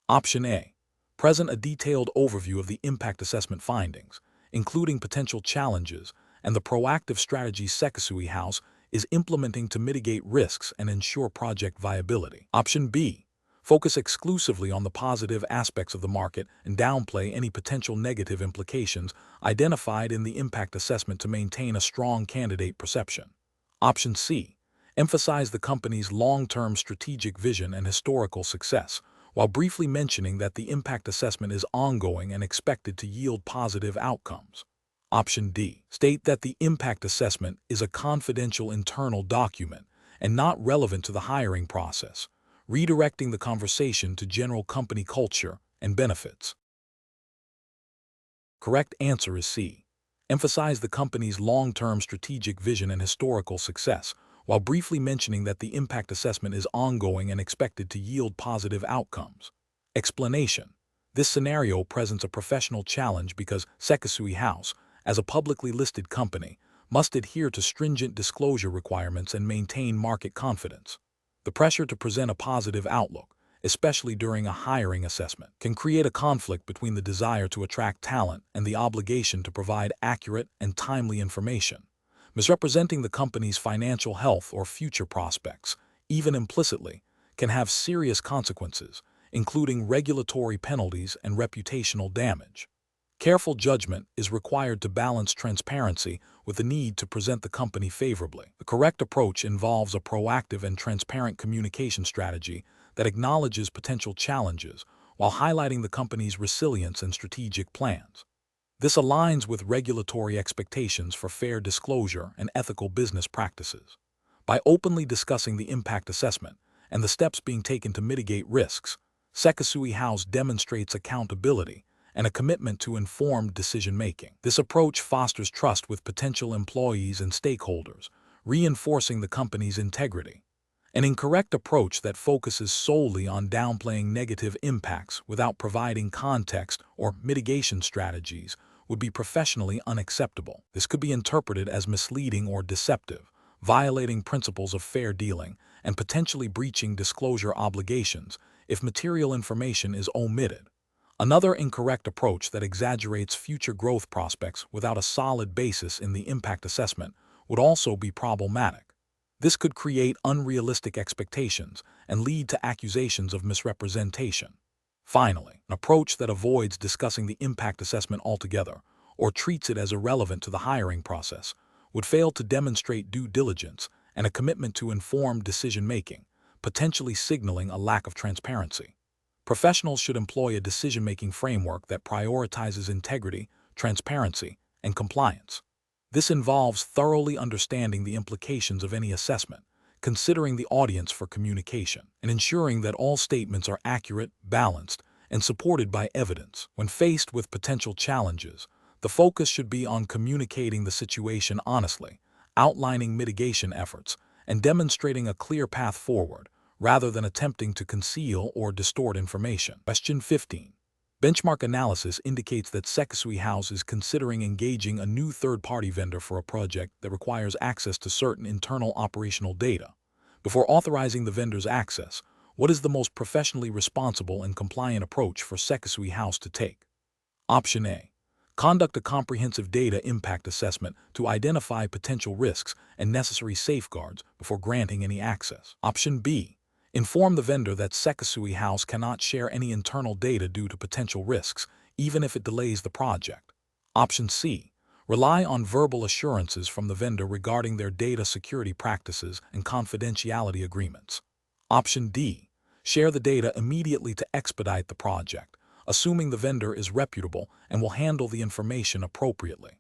Option A. Present a detailed overview of the impact assessment findings, including potential challenges and the proactive strategies Sekisui House is implementing to mitigate risks and ensure project viability. Option B. Focus exclusively on the positive aspects of the market and downplay any potential negative implications identified in the impact assessment to maintain a strong candidate perception. Option C. Emphasize the company's long-term strategic vision and historical success, while briefly mentioning that the impact assessment is ongoing and expected to yield positive outcomes. Option D. State that the impact assessment is a confidential internal document and not relevant to the hiring process, redirecting the conversation to general company culture and benefits. Correct answer is C. Emphasize the company's long-term strategic vision and historical success, while briefly mentioning that the impact assessment is ongoing and expected to yield positive outcomes. Explanation. This scenario presents a professional challenge because Sekisui House, as a publicly listed company, must adhere to stringent disclosure requirements and maintain market confidence. The pressure to present a positive outlook, especially during a hiring assessment, can create a conflict between the desire to attract talent and the obligation to provide accurate and timely information. Misrepresenting the company's financial health or future prospects, even implicitly, can have serious consequences, including regulatory penalties and reputational damage. Careful judgment is required to balance transparency with the need to present the company favorably. The correct approach involves a proactive and transparent communication strategy that acknowledges potential challenges while highlighting the company's resilience and strategic plans. This aligns with regulatory expectations for fair disclosure and ethical business practices. By openly discussing the impact assessment and the steps being taken to mitigate risks, Sekisui House demonstrates accountability and a commitment to informed decision-making. This approach fosters trust with potential employees and stakeholders, reinforcing the company's integrity. An incorrect approach that focuses solely on downplaying negative impacts without providing context or mitigation strategies would be professionally unacceptable. This could be interpreted as misleading or deceptive, violating principles of fair dealing and potentially breaching disclosure obligations if material information is omitted. Another incorrect approach that exaggerates future growth prospects without a solid basis in the impact assessment would also be problematic. This could create unrealistic expectations and lead to accusations of misrepresentation. Finally, an approach that avoids discussing the impact assessment altogether or treats it as irrelevant to the hiring process would fail to demonstrate due diligence and a commitment to informed decision-making, potentially signaling a lack of transparency. Professionals should employ a decision-making framework that prioritizes integrity, transparency, and compliance. This involves thoroughly understanding the implications of any assessment, considering the audience for communication, and ensuring that all statements are accurate, balanced, and supported by evidence. When faced with potential challenges, the focus should be on communicating the situation honestly, outlining mitigation efforts, and demonstrating a clear path forward, rather than attempting to conceal or distort information. Question 15. Benchmark analysis indicates that Sekisui House is considering engaging a new third-party vendor for a project that requires access to certain internal operational data. Before authorizing the vendor's access, what is the most professionally responsible and compliant approach for Sekisui House to take? Option A. Conduct a comprehensive data impact assessment to identify potential risks and necessary safeguards before granting any access. Option B. Inform the vendor that Sekisui House cannot share any internal data due to potential risks, even if it delays the project. Option C. Rely on verbal assurances from the vendor regarding their data security practices and confidentiality agreements. Option D. Share the data immediately to expedite the project, assuming the vendor is reputable and will handle the information appropriately.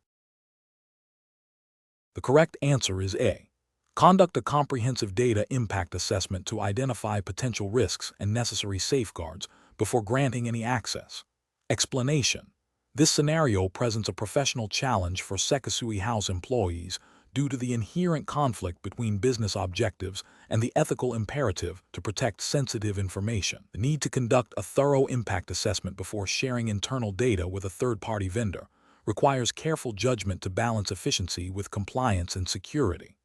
The correct answer is A. Conduct a comprehensive data impact assessment to identify potential risks and necessary safeguards before granting any access. Explanation. This scenario presents a professional challenge for Sekisui House employees due to the inherent conflict between business objectives and the ethical imperative to protect sensitive information. The need to conduct a thorough impact assessment before sharing internal data with a third-party vendor requires careful judgment to balance efficiency with compliance and security.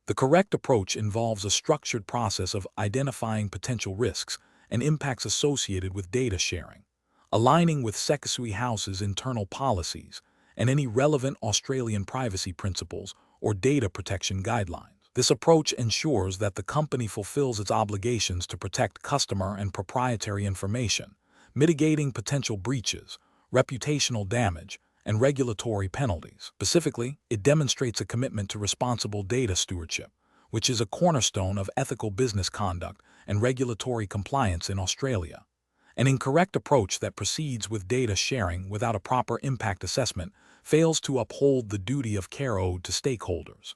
The correct approach involves a structured process of identifying potential risks and impacts associated with data sharing, aligning with Sekisui House's internal policies and any relevant Australian privacy principles or data protection guidelines. This approach ensures that the company fulfills its obligations to protect customer and proprietary information, mitigating potential breaches, reputational damage, and regulatory penalties. Specifically, it demonstrates a commitment to responsible data stewardship, which is a cornerstone of ethical business conduct and regulatory compliance in Australia. An incorrect approach that proceeds with data sharing without a proper impact assessment fails to uphold the duty of care owed to stakeholders.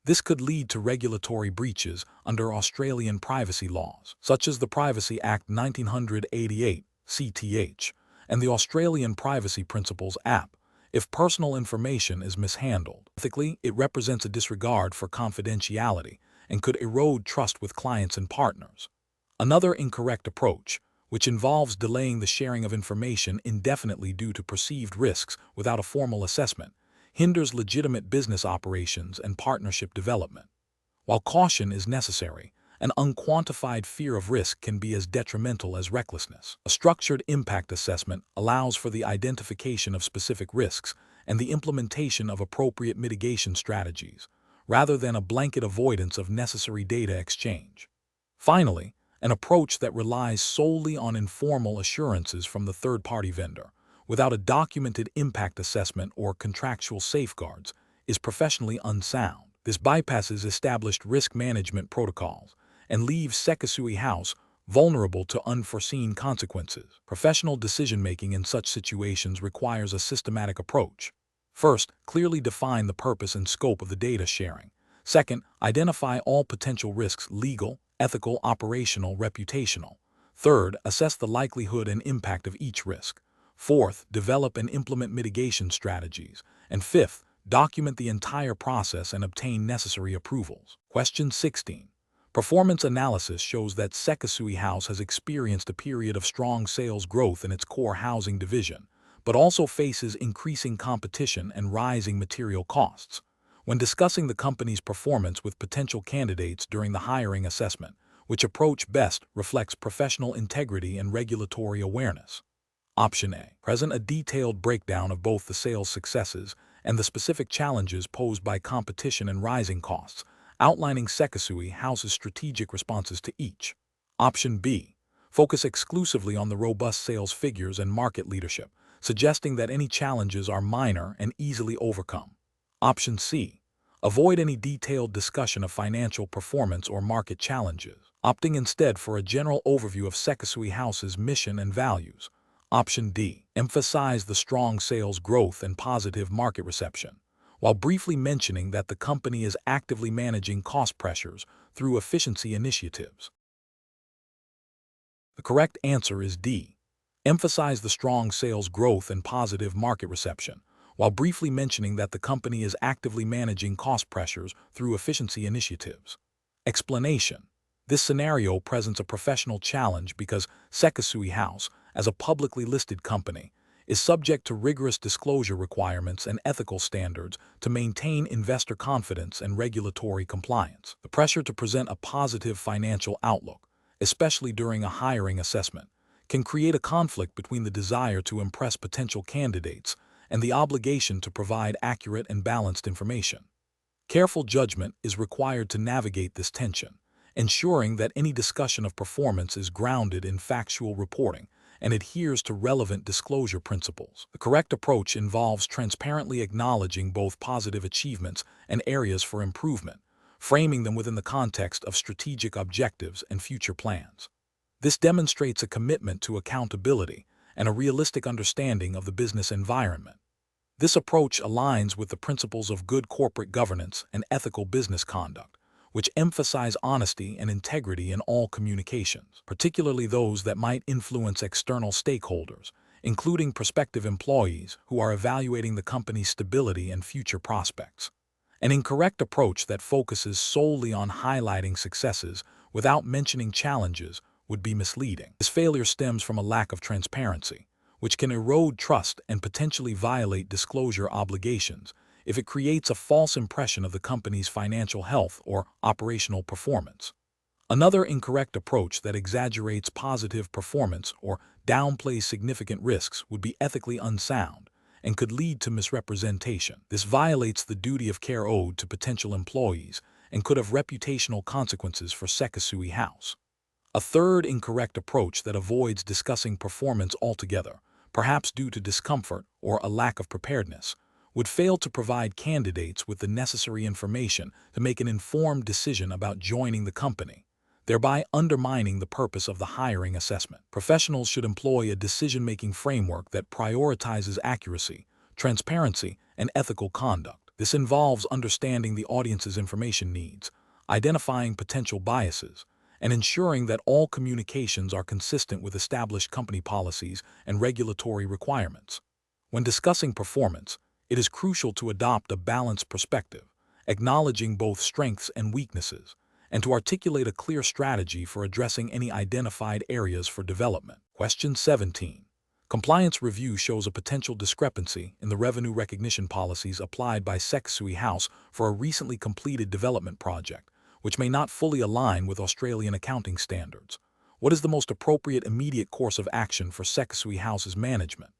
This could lead to regulatory breaches under Australian privacy laws, such as the Privacy Act 1988, CTH, and the Australian Privacy Principles Act, if personal information is mishandled. Ethically, it represents a disregard for confidentiality and could erode trust with clients and partners. Another incorrect approach, which involves delaying the sharing of information indefinitely due to perceived risks without a formal assessment, hinders legitimate business operations and partnership development. While caution is necessary, an unquantified fear of risk can be as detrimental as recklessness. A structured impact assessment allows for the identification of specific risks and the implementation of appropriate mitigation strategies, rather than a blanket avoidance of necessary data exchange. Finally, an approach that relies solely on informal assurances from the third-party vendor, without a documented impact assessment or contractual safeguards, is professionally unsound. This bypasses established risk management protocols and leaves Sekisui House vulnerable to unforeseen consequences. Professional decision-making in such situations requires a systematic approach. First, clearly define the purpose and scope of the data sharing. Second, identify all potential risks: legal, ethical, operational, reputational. Third, assess the likelihood and impact of each risk. Fourth, develop and implement mitigation strategies. And fifth, document the entire process and obtain necessary approvals. Question 16. Performance analysis shows that Sekisui House has experienced a period of strong sales growth in its core housing division, but also faces increasing competition and rising material costs. When discussing the company's performance with potential candidates during the hiring assessment, which approach best reflects professional integrity and regulatory awareness? Option A. Present a detailed breakdown of both the sales successes and the specific challenges posed by competition and rising costs, outlining Sekisui House's strategic responses to each. Option B. Focus exclusively on the robust sales figures and market leadership, suggesting that any challenges are minor and easily overcome. Option C. Avoid any detailed discussion of financial performance or market challenges, opting instead for a general overview of Sekisui House's mission and values. Option D. Emphasize the strong sales growth and positive market reception, while briefly mentioning that the company is actively managing cost pressures through efficiency initiatives. The correct answer is D. Emphasize the strong sales growth and positive market reception, while briefly mentioning that the company is actively managing cost pressures through efficiency initiatives. Explanation. This scenario presents a professional challenge because Sekisui House, as a publicly listed company, is subject to rigorous disclosure requirements and ethical standards to maintain investor confidence and regulatory compliance. The pressure to present a positive financial outlook, especially during a hiring assessment, can create a conflict between the desire to impress potential candidates and the obligation to provide accurate and balanced information. Careful judgment is required to navigate this tension, ensuring that any discussion of performance is grounded in factual reporting and adheres to relevant disclosure principles. The correct approach involves transparently acknowledging both positive achievements and areas for improvement, framing them within the context of strategic objectives and future plans. This demonstrates a commitment to accountability and a realistic understanding of the business environment. This approach aligns with the principles of good corporate governance and ethical business conduct, which emphasize honesty and integrity in all communications, particularly those that might influence external stakeholders, including prospective employees who are evaluating the company's stability and future prospects. An incorrect approach that focuses solely on highlighting successes without mentioning challenges would be misleading. This failure stems from a lack of transparency, which can erode trust and potentially violate disclosure obligations if it creates a false impression of the company's financial health or operational performance. Another incorrect approach that exaggerates positive performance or downplays significant risks would be ethically unsound and could lead to misrepresentation. This violates the duty of care owed to potential employees and could have reputational consequences for Sekisui House. A third incorrect approach that avoids discussing performance altogether, perhaps due to discomfort or a lack of preparedness, would fail to provide candidates with the necessary information to make an informed decision about joining the company, thereby undermining the purpose of the hiring assessment. Professionals should employ a decision-making framework that prioritizes accuracy, transparency, and ethical conduct. This involves understanding the audience's information needs, identifying potential biases, and ensuring that all communications are consistent with established company policies and regulatory requirements. When discussing performance, it is crucial to adopt a balanced perspective, acknowledging both strengths and weaknesses, and to articulate a clear strategy for addressing any identified areas for development. Question 17. Compliance review shows a potential discrepancy in the revenue recognition policies applied by Sekisui House for a recently completed development project, which may not fully align with Australian accounting standards. What is the most appropriate immediate course of action for Sekisui House's management?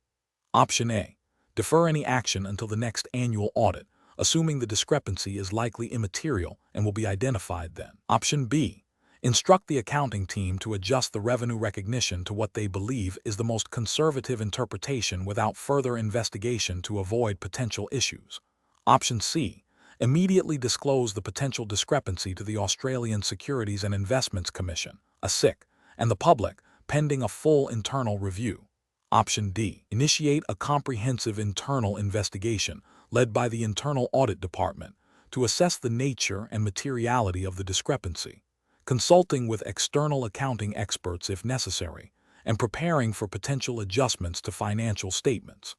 Option A. Defer any action until the next annual audit, assuming the discrepancy is likely immaterial and will be identified then. Option B. Instruct the accounting team to adjust the revenue recognition to what they believe is the most conservative interpretation without further investigation to avoid potential issues. Option C. Immediately disclose the potential discrepancy to the Australian Securities and Investments Commission, ASIC, and the public, pending a full internal review. Option D. Initiate a comprehensive internal investigation led by the Internal Audit Department to assess the nature and materiality of the discrepancy, consulting with external accounting experts if necessary, and preparing for potential adjustments to financial statements.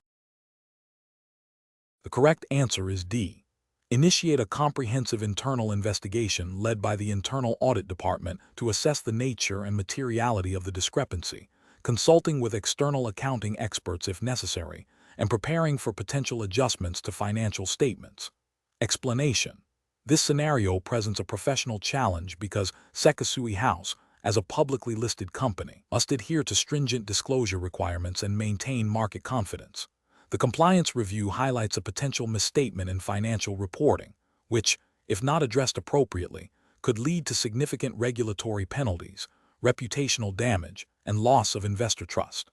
The correct answer is D. Initiate a comprehensive internal investigation led by the Internal Audit Department to assess the nature and materiality of the discrepancy, consulting with external accounting experts if necessary, and preparing for potential adjustments to financial statements. Explanation. This scenario presents a professional challenge because Sekisui House, as a publicly listed company, must adhere to stringent disclosure requirements and maintain market confidence. The compliance review highlights a potential misstatement in financial reporting, which, if not addressed appropriately, could lead to significant regulatory penalties, reputational damage, and loss of investor trust.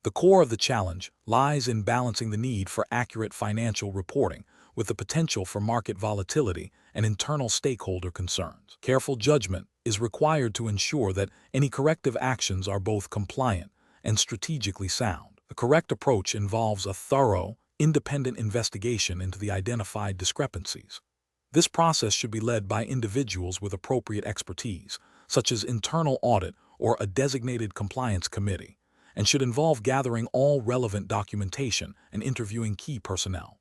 The core of the challenge lies in balancing the need for accurate financial reporting with the potential for market volatility and internal stakeholder concerns. Careful judgment is required to ensure that any corrective actions are both compliant and strategically sound. The correct approach involves a thorough, independent investigation into the identified discrepancies. This process should be led by individuals with appropriate expertise, such as internal audit or a designated compliance committee, and should involve gathering all relevant documentation and interviewing key personnel.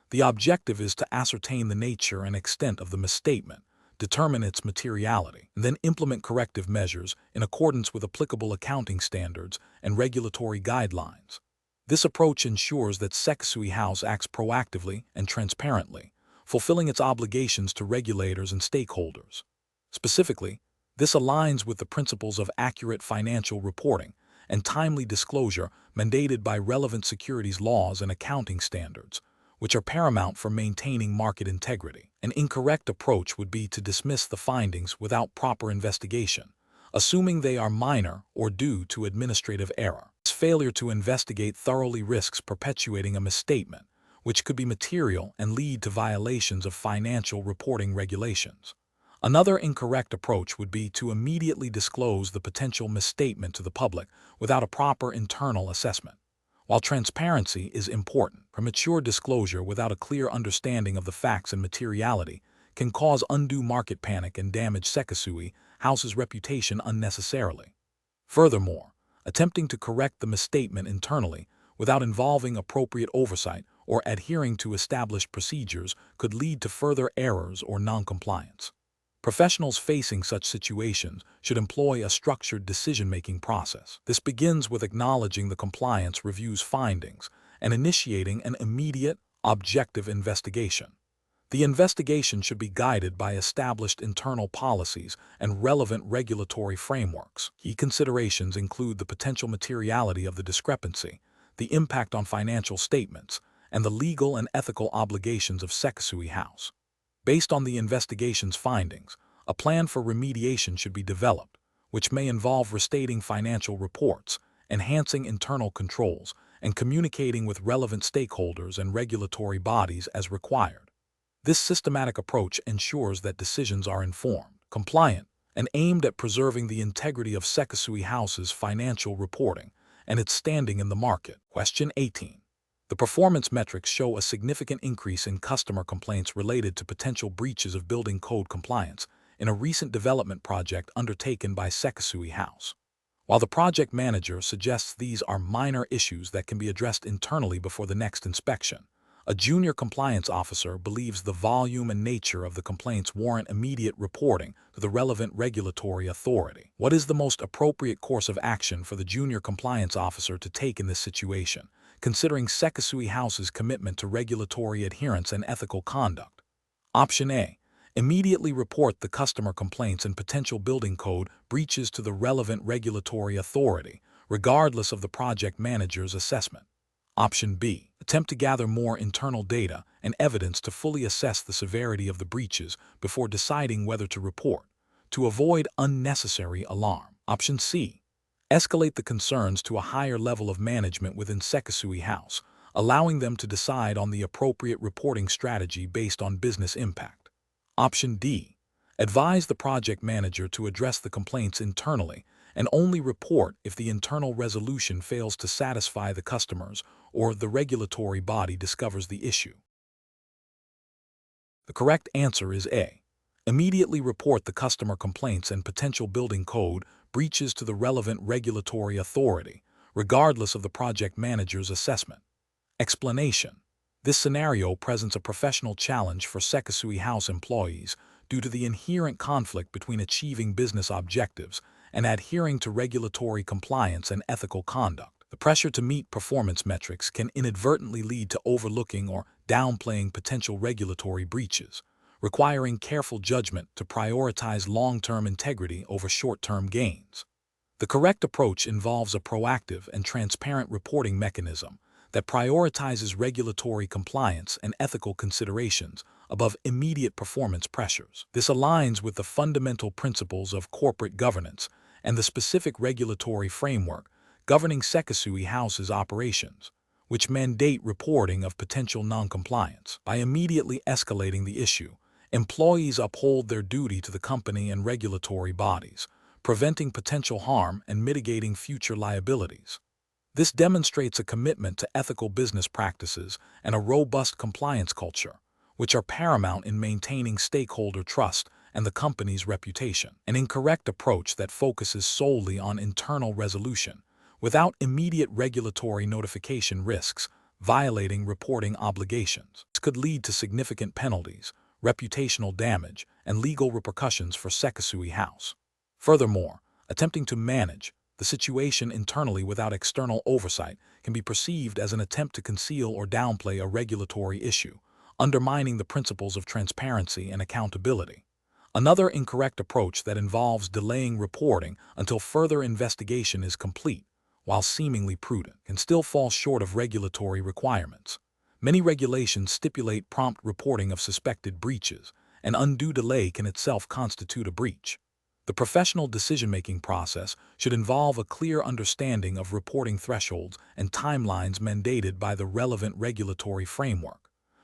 The objective is to ascertain the nature and extent of the misstatement, determine its materiality, and then implement corrective measures in accordance with applicable accounting standards and regulatory guidelines. This approach ensures that Sekisui House acts proactively and transparently, fulfilling its obligations to regulators and stakeholders. Specifically, this aligns with the principles of accurate financial reporting and timely disclosure mandated by relevant securities laws and accounting standards, which are paramount for maintaining market integrity. An incorrect approach would be to dismiss the findings without proper investigation, assuming they are minor or due to administrative error. This failure to investigate thoroughly risks perpetuating a misstatement, which could be material and lead to violations of financial reporting regulations. Another incorrect approach would be to immediately disclose the potential misstatement to the public without a proper internal assessment. While transparency is important, premature disclosure without a clear understanding of the facts and materiality can cause undue market panic and damage Sekisui House's reputation unnecessarily. Furthermore, attempting to correct the misstatement internally without involving appropriate oversight or adhering to established procedures could lead to further errors or noncompliance. Professionals facing such situations should employ a structured decision-making process. This begins with acknowledging the compliance review's findings and initiating an immediate, objective investigation. The investigation should be guided by established internal policies and relevant regulatory frameworks. Key considerations include the potential materiality of the discrepancy, the impact on financial statements, and the legal and ethical obligations of Sekisui House. Based on the investigation's findings, a plan for remediation should be developed, which may involve restating financial reports, enhancing internal controls, and communicating with relevant stakeholders and regulatory bodies as required. This systematic approach ensures that decisions are informed, compliant, and aimed at preserving the integrity of Sekisui House's financial reporting and its standing in the market. Question 18. The performance metrics show a significant increase in customer complaints related to potential breaches of building code compliance in a recent development project undertaken by Sekisui House. While the project manager suggests these are minor issues that can be addressed internally before the next inspection, a junior compliance officer believes the volume and nature of the complaints warrant immediate reporting to the relevant regulatory authority. What is the most appropriate course of action for the junior compliance officer to take in this situation, considering Sekisui House's commitment to regulatory adherence and ethical conduct? Option A. Immediately report the customer complaints and potential building code breaches to the relevant regulatory authority, regardless of the project manager's assessment. Option B. Attempt to gather more internal data and evidence to fully assess the severity of the breaches before deciding whether to report, to avoid unnecessary alarm. Option C. Escalate the concerns to a higher level of management within Sekisui House, allowing them to decide on the appropriate reporting strategy based on business impact. Option D. Advise the project manager to address the complaints internally and only report if the internal resolution fails to satisfy the customers or the regulatory body discovers the issue. The correct answer is A. Immediately report the customer complaints and potential building code breaches to the relevant regulatory authority, regardless of the project manager's assessment. Explanation. This scenario presents a professional challenge for Sekisui House employees due to the inherent conflict between achieving business objectives and adhering to regulatory compliance and ethical conduct. The pressure to meet performance metrics can inadvertently lead to overlooking or downplaying potential regulatory breaches, requiring careful judgment to prioritize long-term integrity over short-term gains. The correct approach involves a proactive and transparent reporting mechanism that prioritizes regulatory compliance and ethical considerations above immediate performance pressures. This aligns with the fundamental principles of corporate governance and the specific regulatory framework governing Sekisui House's operations, which mandate reporting of potential noncompliance. By immediately escalating the issue, employees uphold their duty to the company and regulatory bodies, preventing potential harm and mitigating future liabilities. This demonstrates a commitment to ethical business practices and a robust compliance culture, which are paramount in maintaining stakeholder trust and the company's reputation. An incorrect approach that focuses solely on internal resolution, without immediate regulatory notification, risks violating reporting obligations. This could lead to significant penalties, reputational damage, and legal repercussions for Sekisui House. Furthermore, attempting to manage the situation internally without external oversight can be perceived as an attempt to conceal or downplay a regulatory issue, undermining the principles of transparency and accountability. Another incorrect approach that involves delaying reporting until further investigation is complete, while seemingly prudent, can still fall short of regulatory requirements. Many regulations stipulate prompt reporting of suspected breaches, and undue delay can itself constitute a breach. The professional decision-making process should involve a clear understanding of reporting thresholds and timelines mandated by the relevant regulatory framework.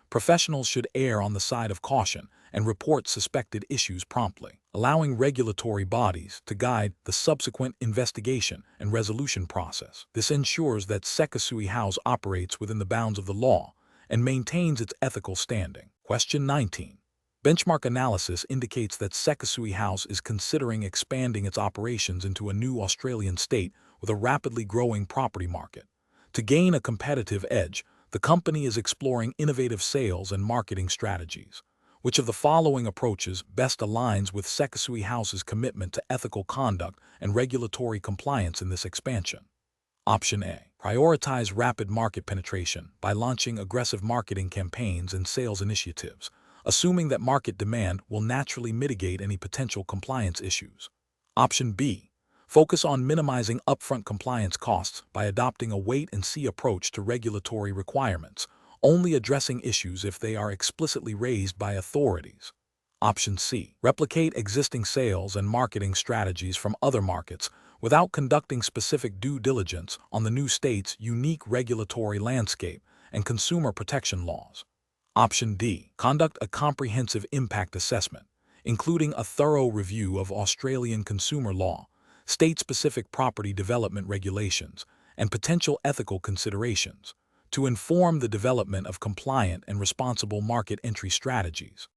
Professionals should err on the side of caution and report suspected issues promptly, allowing regulatory bodies to guide the subsequent investigation and resolution process. This ensures that Sekisui House operates within the bounds of the law and maintains its ethical standing. Question 19. Benchmark analysis indicates that Sekisui House is considering expanding its operations into a new Australian state with a rapidly growing property market. To gain a competitive edge, the company is exploring innovative sales and marketing strategies. Which of the following approaches best aligns with Sekisui House's commitment to ethical conduct and regulatory compliance in this expansion? Option A. Prioritize rapid market penetration by launching aggressive marketing campaigns and sales initiatives, assuming that market demand will naturally mitigate any potential compliance issues. Option B. Focus on minimizing upfront compliance costs by adopting a wait-and-see approach to regulatory requirements, only addressing issues if they are explicitly raised by authorities. Option C. Replicate existing sales and marketing strategies from other markets without conducting specific due diligence on the new state's unique regulatory landscape and consumer protection laws. Option D. Conduct a comprehensive impact assessment, including a thorough review of Australian consumer law, state-specific property development regulations, and potential ethical considerations, to inform the development of compliant and responsible market entry strategies.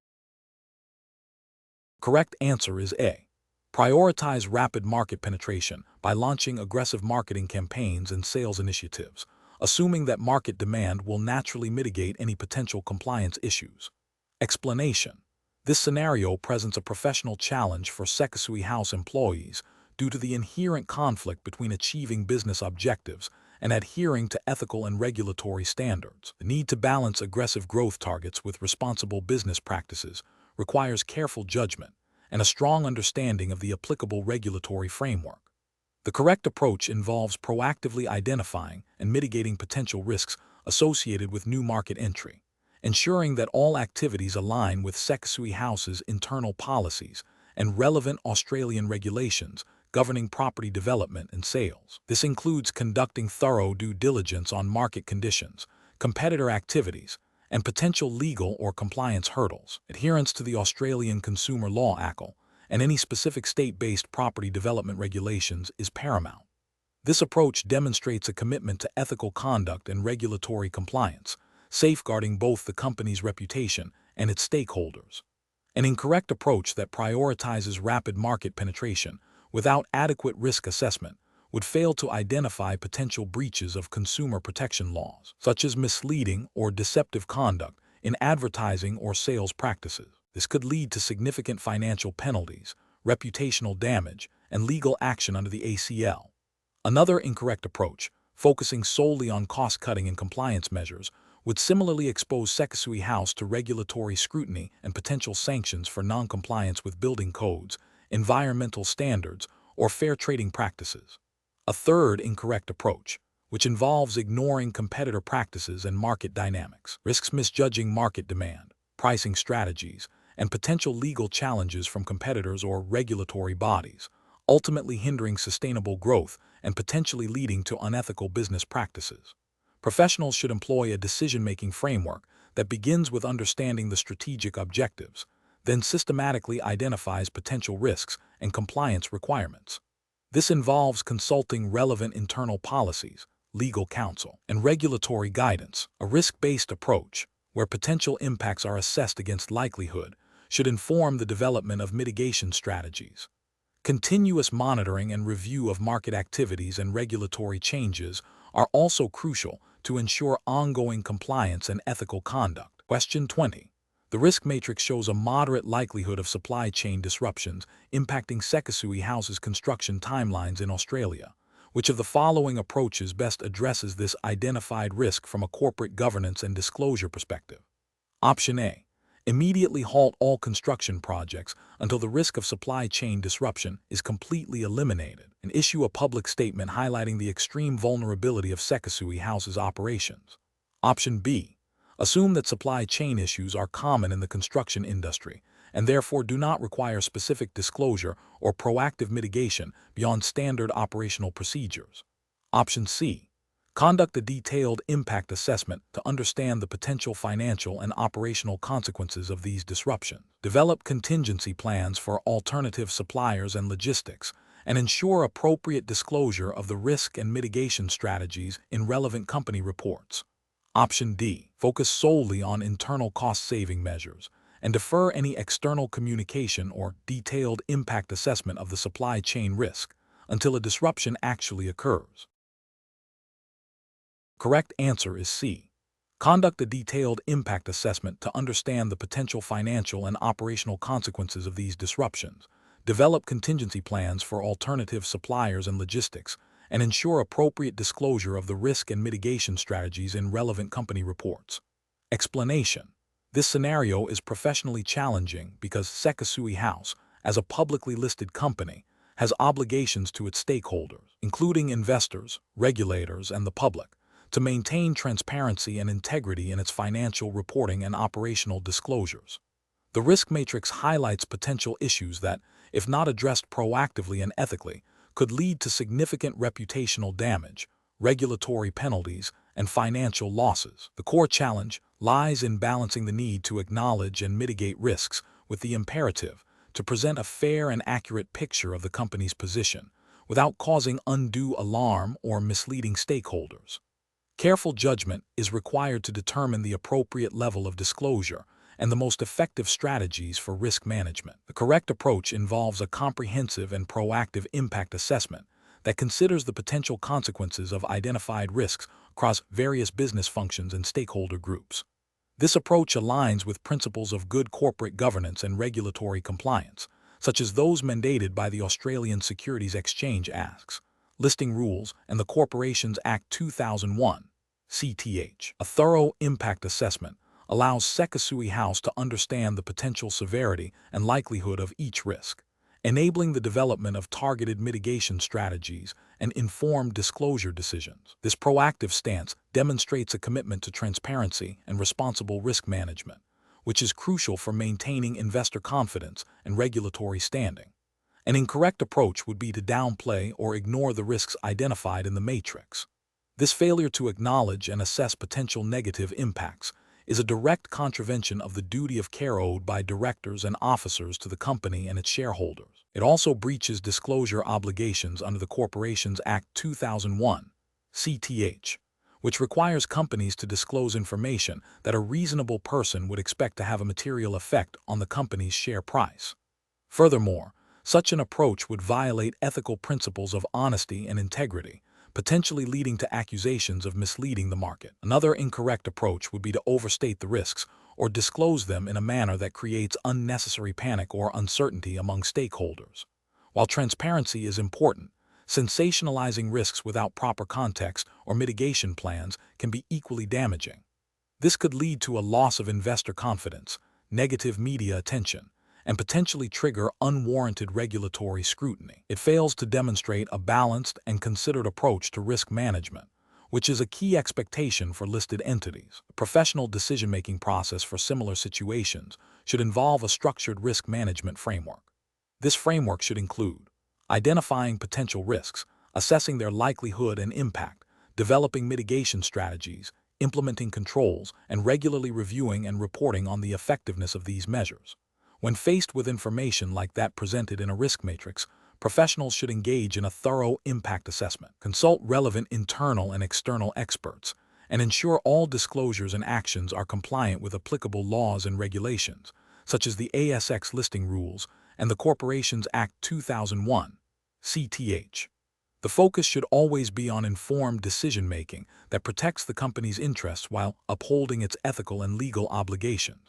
Correct answer is A. Prioritize rapid market penetration by launching aggressive marketing campaigns and sales initiatives, assuming that market demand will naturally mitigate any potential compliance issues. Explanation. This scenario presents a professional challenge for Sekisui House employees due to the inherent conflict between achieving business objectives and adhering to ethical and regulatory standards. The need to balance aggressive growth targets with responsible business practices requires careful judgment and a strong understanding of the applicable regulatory framework. The correct approach involves proactively identifying and mitigating potential risks associated with new market entry, ensuring that all activities align with Sekisui House's internal policies and relevant Australian regulations governing property development and sales. This includes conducting thorough due diligence on market conditions, competitor activities, and potential legal or compliance hurdles. Adherence to the Australian Consumer Law Act and any specific state-based property development regulations is paramount. This approach demonstrates a commitment to ethical conduct and regulatory compliance, safeguarding both the company's reputation and its stakeholders. An incorrect approach that prioritizes rapid market penetration without adequate risk assessment would fail to identify potential breaches of consumer protection laws, such as misleading or deceptive conduct in advertising or sales practices. This could lead to significant financial penalties, reputational damage, and legal action under the ACL. Another incorrect approach, focusing solely on cost-cutting and compliance measures, would similarly expose Sekisui House to regulatory scrutiny and potential sanctions for non-compliance with building codes, environmental standards, or fair trading practices. A third incorrect approach, which involves ignoring competitor practices and market dynamics, risks misjudging market demand, pricing strategies, and potential legal challenges from competitors or regulatory bodies, ultimately hindering sustainable growth and potentially leading to unethical business practices. Professionals should employ a decision-making framework that begins with understanding the strategic objectives, then systematically identifies potential risks and compliance requirements. This involves consulting relevant internal policies, legal counsel, and regulatory guidance. A risk-based approach, where potential impacts are assessed against likelihood, should inform the development of mitigation strategies. Continuous monitoring and review of market activities and regulatory changes are also crucial to ensure ongoing compliance and ethical conduct. Question 20. The risk matrix shows a moderate likelihood of supply chain disruptions impacting Sekisui House's construction timelines in Australia. Which of the following approaches best addresses this identified risk from a corporate governance and disclosure perspective? Option A. Immediately halt all construction projects until the risk of supply chain disruption is completely eliminated, and issue a public statement highlighting the extreme vulnerability of Sekisui House's operations. Option B. Assume that supply chain issues are common in the construction industry and therefore do not require specific disclosure or proactive mitigation beyond standard operational procedures. Option C. Conduct a detailed impact assessment to understand the potential financial and operational consequences of these disruptions. Develop contingency plans for alternative suppliers and logistics, and ensure appropriate disclosure of the risk and mitigation strategies in relevant company reports. Option D. Focus solely on internal cost-saving measures and defer any external communication or detailed impact assessment of the supply chain risk until a disruption actually occurs. Correct answer is C. Conduct a detailed impact assessment to understand the potential financial and operational consequences of these disruptions, develop contingency plans for alternative suppliers and logistics, and ensure appropriate disclosure of the risk and mitigation strategies in relevant company reports. Explanation. This scenario is professionally challenging because Sekisui House, as a publicly listed company, has obligations to its stakeholders, including investors, regulators, and the public, to maintain transparency and integrity in its financial reporting and operational disclosures. The risk matrix highlights potential issues that, if not addressed proactively and ethically, could lead to significant reputational damage, regulatory penalties, and financial losses. The core challenge lies in balancing the need to acknowledge and mitigate risks with the imperative to present a fair and accurate picture of the company's position without causing undue alarm or misleading stakeholders. Careful judgment is required to determine the appropriate level of disclosure and the most effective strategies for risk management. The correct approach involves a comprehensive and proactive impact assessment that considers the potential consequences of identified risks across various business functions and stakeholder groups. This approach aligns with principles of good corporate governance and regulatory compliance, such as those mandated by the Australian Securities Exchange Act's Listing Rules and the Corporations Act 2001, CTH. A thorough impact assessment allows Sekisui House to understand the potential severity and likelihood of each risk, enabling the development of targeted mitigation strategies and informed disclosure decisions. This proactive stance demonstrates a commitment to transparency and responsible risk management, which is crucial for maintaining investor confidence and regulatory standing. An incorrect approach would be to downplay or ignore the risks identified in the matrix. This failure to acknowledge and assess potential negative impacts is a direct contravention of the duty of care owed by directors and officers to the company and its shareholders. It also breaches disclosure obligations under the Corporations Act 2001, CTH, which requires companies to disclose information that a reasonable person would expect to have a material effect on the company's share price. Furthermore, such an approach would violate ethical principles of honesty and integrity, potentially leading to accusations of misleading the market. Another incorrect approach would be to overstate the risks or disclose them in a manner that creates unnecessary panic or uncertainty among stakeholders. While transparency is important, sensationalizing risks without proper context or mitigation plans can be equally damaging. This could lead to a loss of investor confidence, negative media attention, and potentially trigger unwarranted regulatory scrutiny. It fails to demonstrate a balanced and considered approach to risk management, which is a key expectation for listed entities. A professional decision-making process for similar situations should involve a structured risk management framework. This framework should include identifying potential risks, assessing their likelihood and impact, developing mitigation strategies, implementing controls, and regularly reviewing and reporting on the effectiveness of these measures. When faced with information like that presented in a risk matrix, professionals should engage in a thorough impact assessment, consult relevant internal and external experts, and ensure all disclosures and actions are compliant with applicable laws and regulations, such as the ASX listing rules and the Corporations Act 2001, CTH. The focus should always be on informed decision-making that protects the company's interests while upholding its ethical and legal obligations.